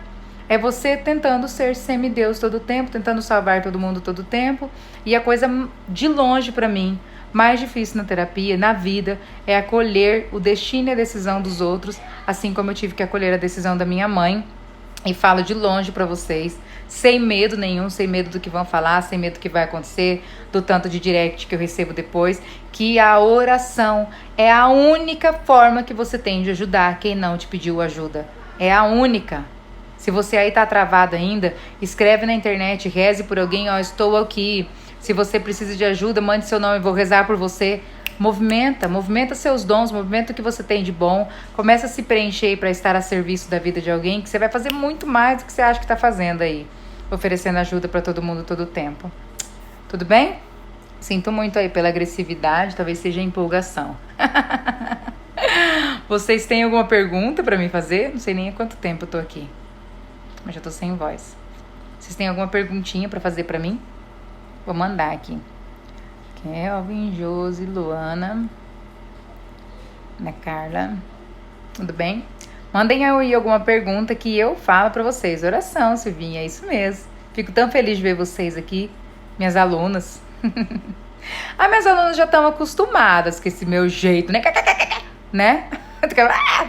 É você tentando ser semideus todo o tempo, tentando salvar todo mundo todo o tempo. E a coisa de longe pra mim mais difícil na terapia, na vida, é acolher o destino e a decisão dos outros, assim como eu tive que acolher a decisão da minha mãe. E falo de longe pra vocês, sem medo nenhum, sem medo do que vão falar, sem medo do que vai acontecer, do tanto de direct que eu recebo depois, que a oração é a única forma que você tem de ajudar quem não te pediu ajuda. É a única. Se você aí tá travado ainda, escreve na internet, reze por alguém, ó, estou aqui. Se você precisa de ajuda, mande seu nome, vou rezar por você. Movimenta seus dons, movimenta o que você tem de bom. Começa a se preencher para estar a serviço da vida de alguém, que você vai fazer muito mais do que você acha que está fazendo aí. Oferecendo ajuda para todo mundo todo o tempo. Tudo bem? Sinto muito aí pela agressividade, talvez seja empolgação. Vocês têm alguma pergunta para me fazer? Não sei nem há quanto tempo eu tô aqui. Mas já tô sem voz. Vocês têm alguma perguntinha para fazer para mim? Vou mandar aqui. Kelvin, Josi, Luana, Ana Carla. Tudo bem? Mandem aí alguma pergunta que eu falo pra vocês. Oração, Silvinha, é isso mesmo. Fico tão feliz de ver vocês aqui, minhas alunas. Minhas alunas já estão acostumadas com esse meu jeito, né?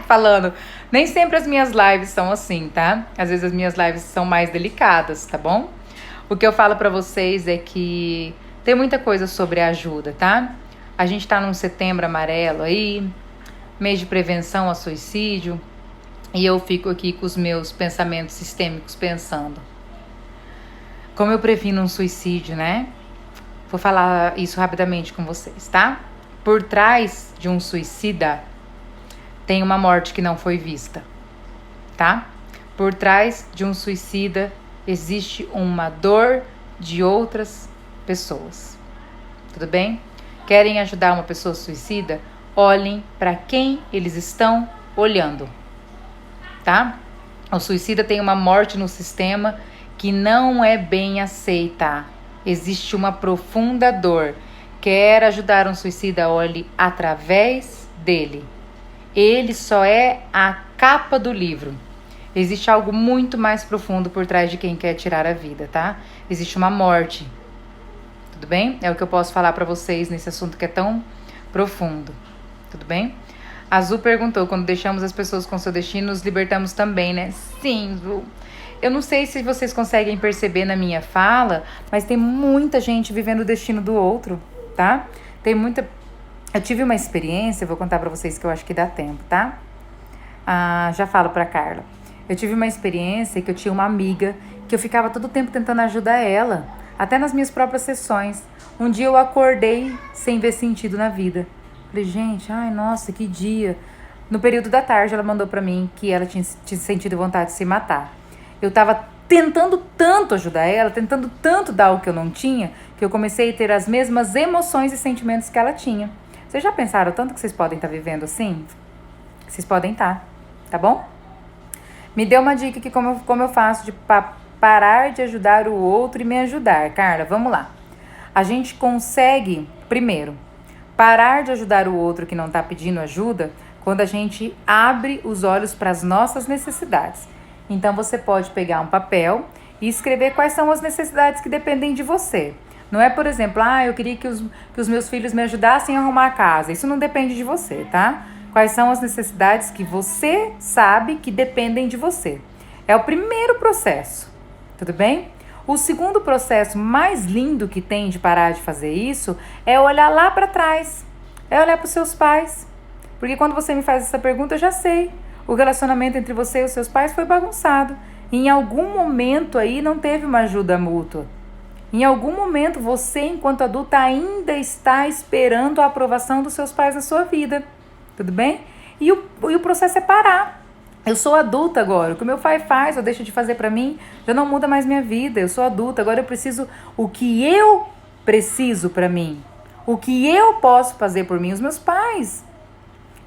Falando. Nem sempre as minhas lives são assim, tá? Às vezes as minhas lives são mais delicadas, tá bom? O que eu falo pra vocês é que tem muita coisa sobre ajuda, tá? A gente tá num setembro amarelo aí, mês de prevenção ao suicídio, e eu fico aqui com os meus pensamentos sistêmicos pensando. Como eu previno um suicídio, né? Vou falar isso rapidamente com vocês, tá? Por trás de um suicida tem uma morte que não foi vista, tá? Por trás de um suicida existe uma dor de outras pessoas. Tudo bem? Querem ajudar uma pessoa suicida? Olhem para quem eles estão olhando, tá? O suicida tem uma morte no sistema que não é bem aceita. Existe uma profunda dor. Quer ajudar um suicida? Olhe através dele. Ele só é a capa do livro. Existe algo muito mais profundo por trás de quem quer tirar a vida, tá? Existe uma morte. Tudo bem? É o que eu posso falar pra vocês nesse assunto que é tão profundo. Tudo bem? Azul perguntou, quando deixamos as pessoas com seu destino, nos libertamos também, né? Sim, Azul. Eu não sei se vocês conseguem perceber na minha fala, mas tem muita gente vivendo o destino do outro, tá? Tem muita... Eu tive uma experiência, vou contar pra vocês que eu acho que dá tempo, tá? Já falo pra Carla. Eu tive uma experiência que eu tinha uma amiga que eu ficava todo o tempo tentando ajudar ela, até nas minhas próprias sessões. Um dia eu acordei sem ver sentido na vida. Falei, gente, ai, nossa, que dia. No período da tarde, ela mandou pra mim que ela tinha sentido vontade de se matar. Eu tava tentando tanto ajudar ela, tentando tanto dar o que eu não tinha, que eu comecei a ter as mesmas emoções e sentimentos que ela tinha. Vocês já pensaram tanto que vocês podem estar vivendo assim? Vocês podem estar, tá bom? Me dê uma dica aqui como eu faço de parar de ajudar o outro e me ajudar. Carla, vamos lá. A gente consegue, primeiro, parar de ajudar o outro que não está pedindo ajuda quando a gente abre os olhos para as nossas necessidades. Então, você pode pegar um papel e escrever quais são as necessidades que dependem de você. Não é, por exemplo, eu queria que os meus filhos me ajudassem a arrumar a casa. Isso não depende de você, tá? Quais são as necessidades que você sabe que dependem de você. É o primeiro processo, tudo bem? O segundo processo mais lindo que tem de parar de fazer isso é olhar lá para trás, é olhar para os seus pais. Porque quando você me faz essa pergunta, eu já sei. O relacionamento entre você e os seus pais foi bagunçado. E em algum momento aí não teve uma ajuda mútua. Em algum momento você, enquanto adulta, ainda está esperando a aprovação dos seus pais na sua vida. Tudo bem? E o processo é parar. Eu sou adulta agora. O que meu pai faz ou deixa de fazer pra mim já não muda mais minha vida. Eu sou adulta. Agora eu preciso o que eu preciso pra mim. O que eu posso fazer por mim. Os meus pais,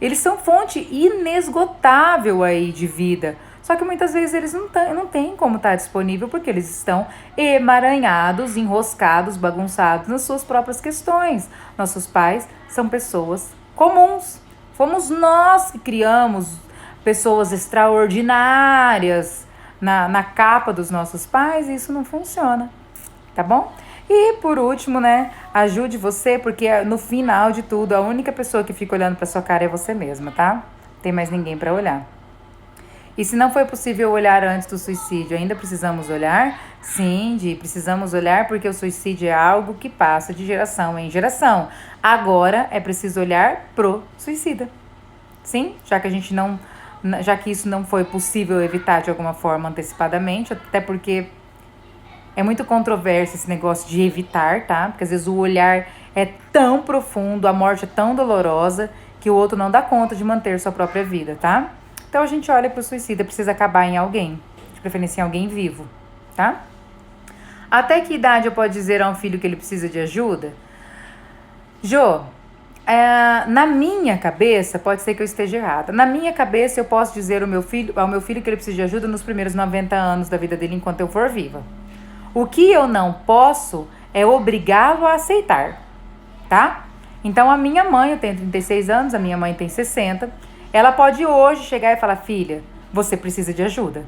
eles são fonte inesgotável aí de vida. Só que muitas vezes eles não têm como estar disponível porque eles estão emaranhados, enroscados, bagunçados nas suas próprias questões. Nossos pais são pessoas comuns. Fomos nós que criamos pessoas extraordinárias na capa dos nossos pais e isso não funciona, tá bom? E por último, né, ajude você, porque no final de tudo, a única pessoa que fica olhando pra sua cara é você mesma, tá? Não tem mais ninguém pra olhar. E se não foi possível olhar antes do suicídio, ainda precisamos olhar? Sim, precisamos olhar porque o suicídio é algo que passa de geração em geração. Agora é preciso olhar pro suicida. Sim, já que isso não foi possível evitar de alguma forma antecipadamente, até porque é muito controverso esse negócio de evitar, tá? Porque às vezes o olhar é tão profundo, a morte é tão dolorosa, que o outro não dá conta de manter sua própria vida, tá? Então a gente olha pro suicida, precisa acabar em alguém, de preferência em alguém vivo, tá? Até que idade eu posso dizer a um filho que ele precisa de ajuda? Jô, na minha cabeça, pode ser que eu esteja errada. Na minha cabeça, eu posso dizer ao meu filho que ele precisa de ajuda nos primeiros 90 anos da vida dele enquanto eu for viva. O que eu não posso é obrigá-lo a aceitar, tá? Então, a minha mãe, eu tenho 36 anos, a minha mãe tem 60. Ela pode hoje chegar e falar, filha, você precisa de ajuda.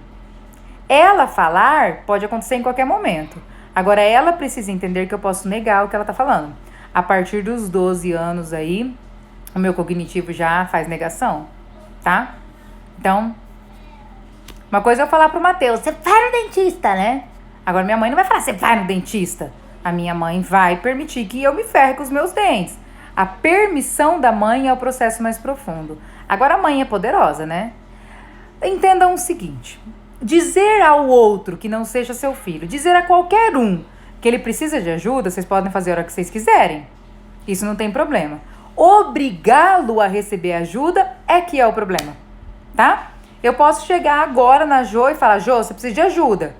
Ela falar pode acontecer em qualquer momento. Agora, ela precisa entender que eu posso negar o que ela tá falando. A partir dos 12 anos aí, o meu cognitivo já faz negação, tá? Então, uma coisa é eu falar pro Matheus, você vai no dentista, né? Agora, minha mãe não vai falar, você vai no dentista. A minha mãe vai permitir que eu me ferre com os meus dentes. A permissão da mãe é o processo mais profundo. Agora, a mãe é poderosa, né? Entendam o seguinte, dizer ao outro que não seja seu filho, dizer a qualquer um que ele precisa de ajuda, vocês podem fazer a hora que vocês quiserem. Isso não tem problema. Obrigá-lo a receber ajuda é que é o problema, tá? Eu posso chegar agora na Jô e falar, Jô, você precisa de ajuda.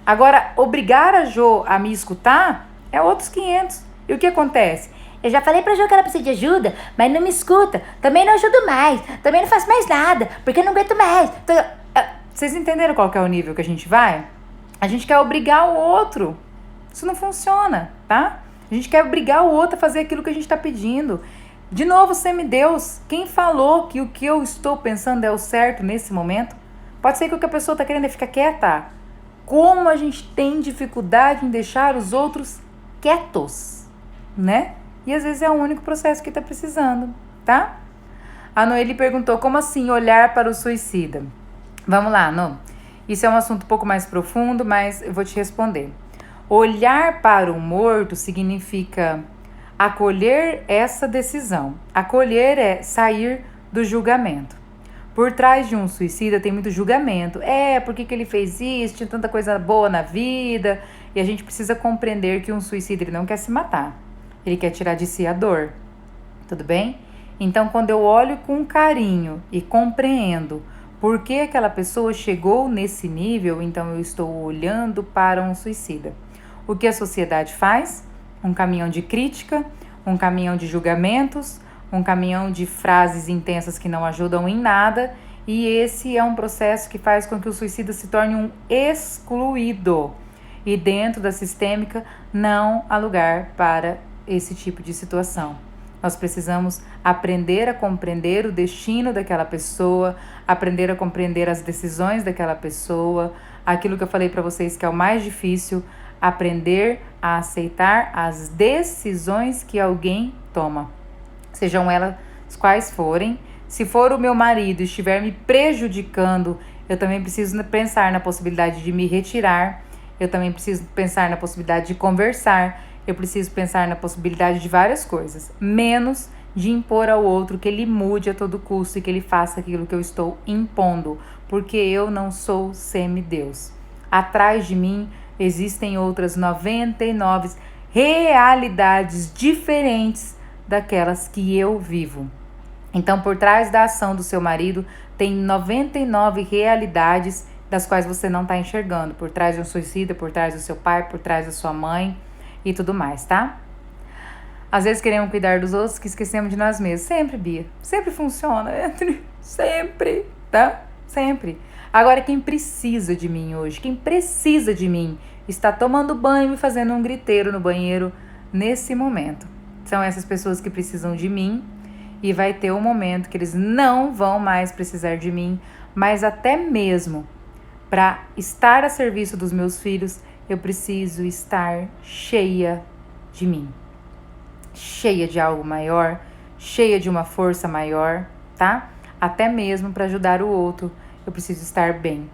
Agora, obrigar a Jô a me escutar é outros 500. E o que acontece? Eu já falei pra Jô que ela precisa de ajuda, mas não me escuta. Também não ajudo mais, também não faço mais nada, porque eu não aguento mais. Vocês entenderam qual que é o nível que a gente vai? A gente quer obrigar o outro. Isso não funciona, tá? A gente quer obrigar o outro a fazer aquilo que a gente tá pedindo. De novo, semideus, quem falou que o que eu estou pensando é o certo nesse momento? Pode ser que o que a pessoa tá querendo é ficar quieta. Como a gente tem dificuldade em deixar os outros quietos, né? E às vezes é o único processo que tá precisando, tá? A Noeli perguntou, como assim olhar para o suicida? Vamos lá, No. Isso é um assunto um pouco mais profundo, mas eu vou te responder. Olhar para o morto significa acolher essa decisão. Acolher é sair do julgamento. Por trás de um suicida tem muito julgamento. Por que ele fez isso? Tinha tanta coisa boa na vida. E a gente precisa compreender que um suicida ele não quer se matar. Ele quer tirar de si a dor. Tudo bem? Então, quando eu olho com carinho e compreendo por que aquela pessoa chegou nesse nível, então eu estou olhando para um suicida. O que a sociedade faz? Um caminhão de crítica, um caminhão de julgamentos, um caminhão de frases intensas que não ajudam em nada E esse é um processo que faz com que o suicida se torne um excluído. E dentro da sistêmica não há lugar para esse tipo de situação. Nós precisamos aprender a compreender o destino daquela pessoa, aprender a compreender as decisões daquela pessoa, aquilo que eu falei para vocês que é o mais difícil, aprender a aceitar as decisões que alguém toma, sejam elas quais forem. Se for o meu marido e estiver me prejudicando, eu também preciso pensar na possibilidade de me retirar, eu também preciso pensar na possibilidade de conversar, eu preciso pensar na possibilidade de várias coisas, menos de impor ao outro que ele mude a todo custo e que ele faça aquilo que eu estou impondo, porque eu não sou semideus. Atrás de mim existem outras 99 realidades diferentes daquelas que eu vivo. Então, por trás da ação do seu marido, tem 99 realidades das quais você não está enxergando. Por trás de um suicida, por trás do seu pai, por trás da sua mãe e tudo mais, tá? Às vezes queremos cuidar dos outros que esquecemos de nós mesmos. Sempre, Bia. Sempre funciona, Anthony. Sempre, tá? Sempre. Agora, quem precisa de mim hoje, quem precisa de mim, está tomando banho e fazendo um griteiro no banheiro nesse momento. São essas pessoas que precisam de mim. E vai ter um momento que eles não vão mais precisar de mim, mas até mesmo para estar a serviço dos meus filhos, eu preciso estar cheia de mim. Cheia de algo maior, cheia de uma força maior, tá? Até mesmo para ajudar o outro, eu preciso estar bem.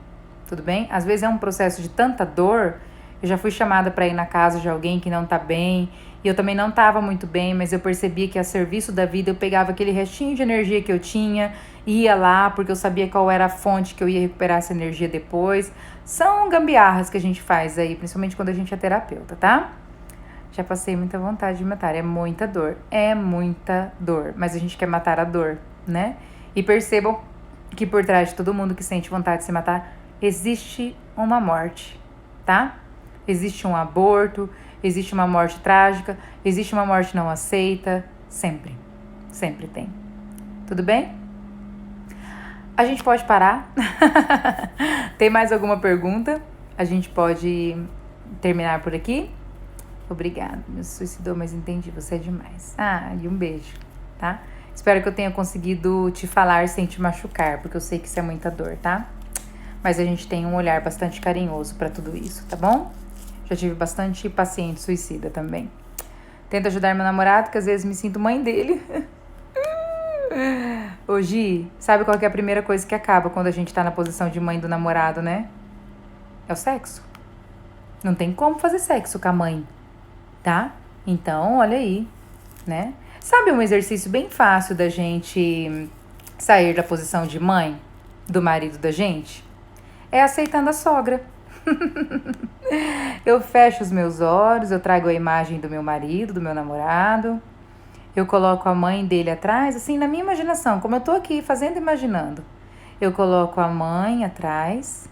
Tudo bem? Às vezes é um processo de tanta dor. Eu já fui chamada para ir na casa de alguém que não tá bem, e eu também não tava muito bem, mas eu percebia que a serviço da vida eu pegava aquele restinho de energia que eu tinha, ia lá porque eu sabia qual era a fonte que eu ia recuperar essa energia depois. São gambiarras que a gente faz aí, principalmente quando a gente é terapeuta, tá? Já passei muita vontade de matar, é muita dor, mas a gente quer matar a dor, né? E percebam que por trás de todo mundo que sente vontade de se matar, existe uma morte, tá? Existe um aborto, existe uma morte trágica, existe uma morte não aceita, sempre tem. Tudo bem? A gente pode parar? Tem mais alguma pergunta? A gente pode terminar por aqui? Obrigada, me suicidou, mas entendi, você é demais. E um beijo, tá? Espero que eu tenha conseguido te falar sem te machucar, porque eu sei que isso é muita dor, tá? Mas a gente tem um olhar bastante carinhoso pra tudo isso, tá bom? Já tive bastante paciente suicida também. Tento ajudar meu namorado, que às vezes me sinto mãe dele. Ô Gi, sabe qual que é a primeira coisa que acaba quando a gente tá na posição de mãe do namorado, né? É o sexo. Não tem como fazer sexo com a mãe, tá? Então, olha aí, né? Sabe um exercício bem fácil da gente sair da posição de mãe do marido da gente? É aceitando a sogra. Eu fecho os meus olhos, eu trago a imagem do meu marido, do meu namorado, eu coloco a mãe dele atrás, assim, na minha imaginação, como eu tô aqui fazendo e imaginando. Eu coloco a mãe atrás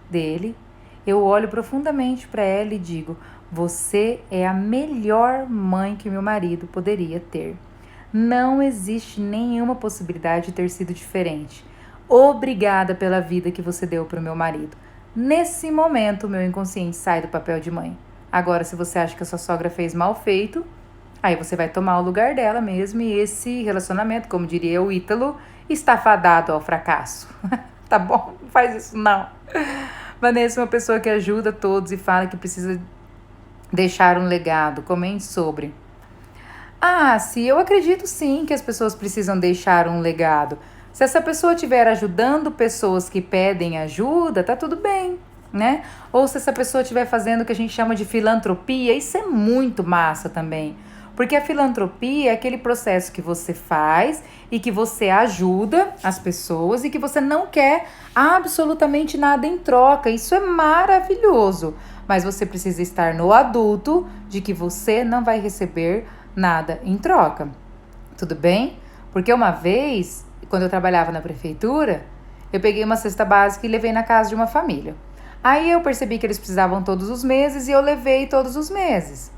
dele, eu olho profundamente para ela e digo: você é a melhor mãe que meu marido poderia ter. Não existe nenhuma possibilidade de ter sido diferente. Obrigada pela vida que você deu para o meu marido. Nesse momento, o meu inconsciente sai do papel de mãe. Agora, se você acha que a sua sogra fez mal feito, aí você vai tomar o lugar dela mesmo, e esse relacionamento, como diria o Ítalo, está fadado ao fracasso. Tá bom? Não faz isso, não. Vanessa é uma pessoa que ajuda todos e fala que precisa deixar um legado. Comente sobre. Se eu acredito sim que as pessoas precisam deixar um legado. Se essa pessoa estiver ajudando pessoas que pedem ajuda, tá tudo bem, né? Ou se essa pessoa estiver fazendo o que a gente chama de filantropia, isso é muito massa também. Porque a filantropia é aquele processo que você faz e que você ajuda as pessoas e que você não quer absolutamente nada em troca. Isso é maravilhoso. Mas você precisa estar no adulto de que você não vai receber nada em troca. Tudo bem? Porque uma vez, quando eu trabalhava na prefeitura, eu peguei uma cesta básica e levei na casa de uma família. Aí eu percebi que eles precisavam todos os meses e eu levei todos os meses.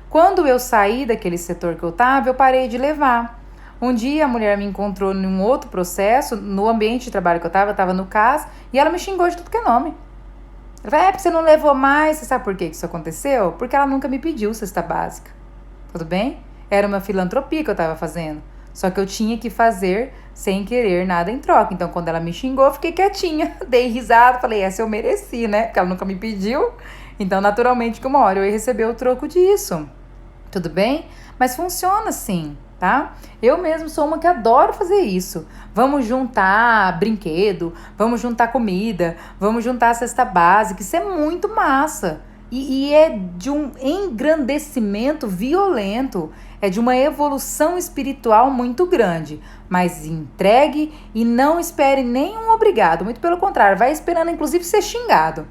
Quando eu saí daquele setor que eu estava, eu parei de levar. Um dia a mulher me encontrou num outro processo, no ambiente de trabalho que eu tava no CAS, e ela me xingou de tudo que é nome. Ela falou, porque você não levou mais, você sabe por que isso aconteceu? Porque ela nunca me pediu cesta básica, tudo bem? Era uma filantropia que eu tava fazendo, só que eu tinha que fazer sem querer nada em troca. Então quando ela me xingou, eu fiquei quietinha, dei risada, falei, essa eu mereci, né? Porque ela nunca me pediu, então naturalmente que uma hora eu ia receber o troco disso. Tudo bem? Mas funciona assim, tá? Eu mesmo sou uma que adoro fazer isso. Vamos juntar brinquedo, vamos juntar comida, vamos juntar a cesta básica. Isso é muito massa. E é de um engrandecimento violento, é de uma evolução espiritual muito grande. Mas entregue e não espere nenhum obrigado. Muito pelo contrário, vai esperando inclusive ser xingado.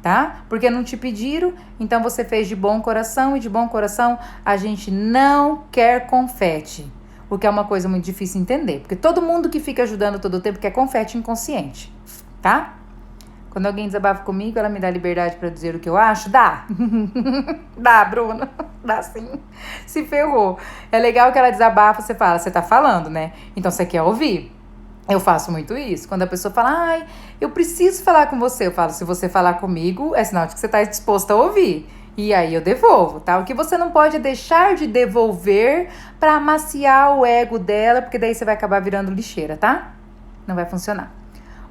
Tá? Porque não te pediram, então você fez de bom coração, e de bom coração a gente não quer confete, o que é uma coisa muito difícil de entender, porque todo mundo que fica ajudando todo o tempo quer confete inconsciente, tá? Quando alguém desabafa comigo, ela me dá liberdade para dizer o que eu acho? Dá! Dá, Bruna, dá sim. Se ferrou. É legal que ela desabafa, você fala, você tá falando, né? Então você quer ouvir? Eu faço muito isso. Quando a pessoa fala, ai, eu preciso falar com você. Eu falo, se você falar comigo, é sinal de que você está disposto a ouvir. E aí eu devolvo, tá? O que você não pode é deixar de devolver para amaciar o ego dela, porque daí você vai acabar virando lixeira, tá? Não vai funcionar.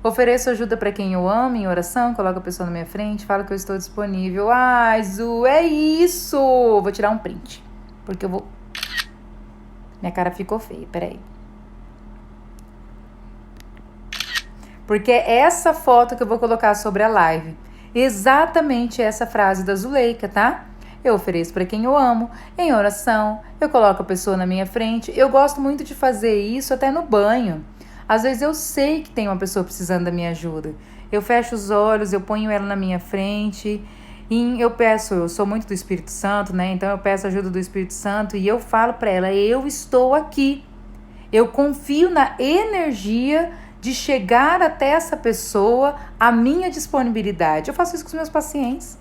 Ofereço ajuda para quem eu amo em oração, coloco a pessoa na minha frente, falo que eu estou disponível. Ai, Zu, é isso! Vou tirar um print, porque eu vou... Minha cara ficou feia, peraí. Porque é essa foto que eu vou colocar sobre a live. Exatamente essa frase da Zuleika, tá? Eu ofereço para quem eu amo, em oração, eu coloco a pessoa na minha frente. Eu gosto muito de fazer isso até no banho. Às vezes eu sei que tem uma pessoa precisando da minha ajuda. Eu fecho os olhos, eu ponho ela na minha frente e eu sou muito do Espírito Santo, né? Então eu peço ajuda do Espírito Santo e eu falo para ela, eu estou aqui. Eu confio na energia de chegar até essa pessoa a minha disponibilidade. Eu faço isso com os meus pacientes.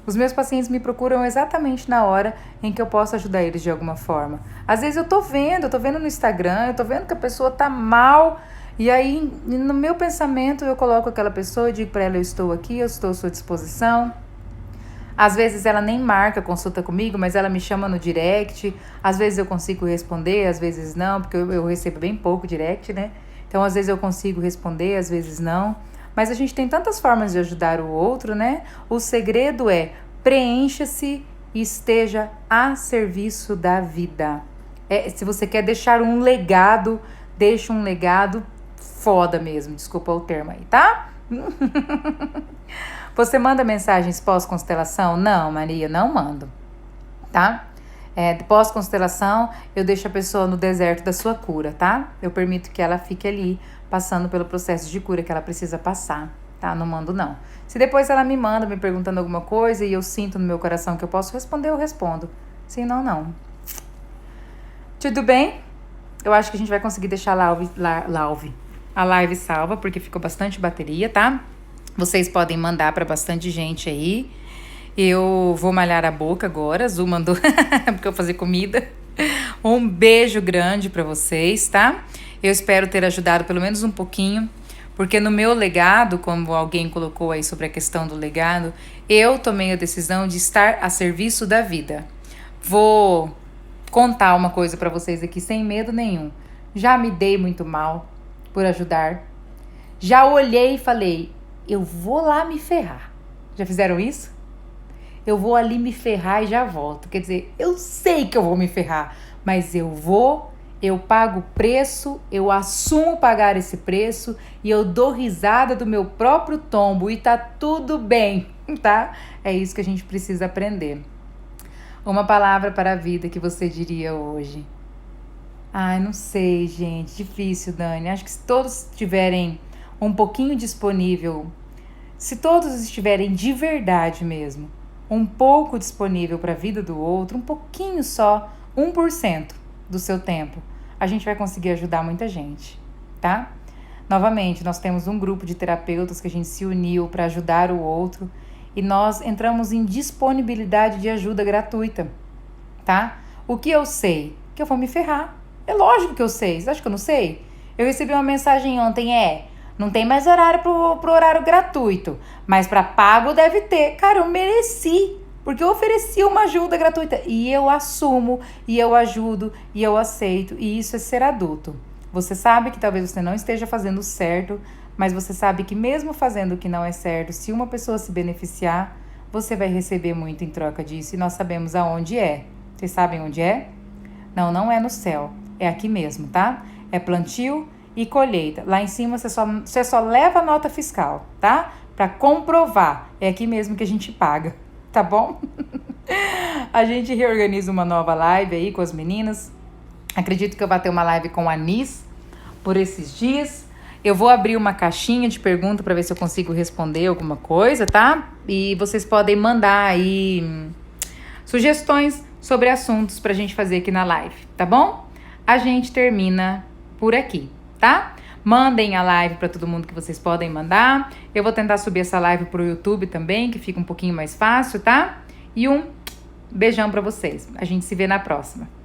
Os meus pacientes me procuram exatamente na hora em que eu posso ajudar eles de alguma forma. Às vezes eu tô vendo no Instagram, eu tô vendo que a pessoa tá mal, e aí no meu pensamento eu coloco aquela pessoa e digo para ela, eu estou aqui, eu estou à sua disposição. Às vezes ela nem marca consulta comigo, mas ela me chama no direct. Às vezes eu consigo responder, às vezes não, porque eu recebo bem pouco direct, né? Então, às vezes eu consigo responder, às vezes não. Mas a gente tem tantas formas de ajudar o outro, né? O segredo é preencha-se e esteja a serviço da vida. Se você quer deixar um legado, deixa um legado foda mesmo. Desculpa o termo aí, tá? Você manda mensagens pós-constelação? Não, Maria, não mando, tá? Pós-constelação, eu deixo a pessoa no deserto da sua cura, tá? Eu permito que ela fique ali, passando pelo processo de cura que ela precisa passar, tá? Não mando, não. Se depois ela me manda, me perguntando alguma coisa e eu sinto no meu coração que eu posso responder, eu respondo. Se não, não. Tudo bem? Eu acho que a gente vai conseguir deixar a live salva, porque ficou bastante bateria, tá? Vocês podem mandar para bastante gente aí. Eu vou malhar a boca agora, a Zu mandou, porque eu vou fazer comida. Um beijo grande para vocês, tá? Eu espero ter ajudado pelo menos um pouquinho, porque no meu legado, como alguém colocou aí sobre a questão do legado, eu tomei a decisão de estar a serviço da vida. Vou contar uma coisa para vocês aqui sem medo nenhum. Já me dei muito mal por ajudar. Já olhei e falei, eu vou lá me ferrar. Já fizeram isso? Eu vou ali me ferrar e já volto. Quer dizer, eu sei que eu vou me ferrar, mas eu pago o preço, eu assumo pagar esse preço e eu dou risada do meu próprio tombo e tá tudo bem, tá? É isso que a gente precisa aprender. Uma palavra para a vida que você diria hoje? Ai, não sei, gente. Difícil, Dani. Acho que se todos estiverem um pouquinho disponível, se todos estiverem de verdade mesmo, um pouco disponível para a vida do outro, um pouquinho só, 1% do seu tempo, a gente vai conseguir ajudar muita gente, tá? Novamente, nós temos um grupo de terapeutas que a gente se uniu para ajudar o outro e nós entramos em disponibilidade de ajuda gratuita, tá? O que eu sei? Que eu vou me ferrar. É lógico que eu sei. Você acha que eu não sei? Eu recebi uma mensagem ontem, não tem mais horário pro horário gratuito, mas para pago deve ter. Cara, eu mereci, porque eu ofereci uma ajuda gratuita e eu assumo, e eu ajudo, e eu aceito, e isso é ser adulto. Você sabe que talvez você não esteja fazendo certo, mas você sabe que mesmo fazendo o que não é certo, se uma pessoa se beneficiar, você vai receber muito em troca disso, e nós sabemos aonde é. Vocês sabem onde é? Não, não é no céu, é aqui mesmo, tá? É plantio e colheita. Lá em cima você só leva a nota fiscal, tá? Para comprovar. É aqui mesmo que a gente paga, tá bom? A gente reorganiza uma nova live aí com as meninas. Acredito que eu vou ter uma live com a Anis por esses dias. Eu vou abrir uma caixinha de pergunta para ver se eu consigo responder alguma coisa, tá? E vocês podem mandar aí sugestões sobre assuntos pra gente fazer aqui na live, tá bom? A gente termina por aqui, tá? Mandem a live para todo mundo que vocês podem mandar. Eu vou tentar subir essa live pro YouTube também, que fica um pouquinho mais fácil, tá? E um beijão para vocês. A gente se vê na próxima.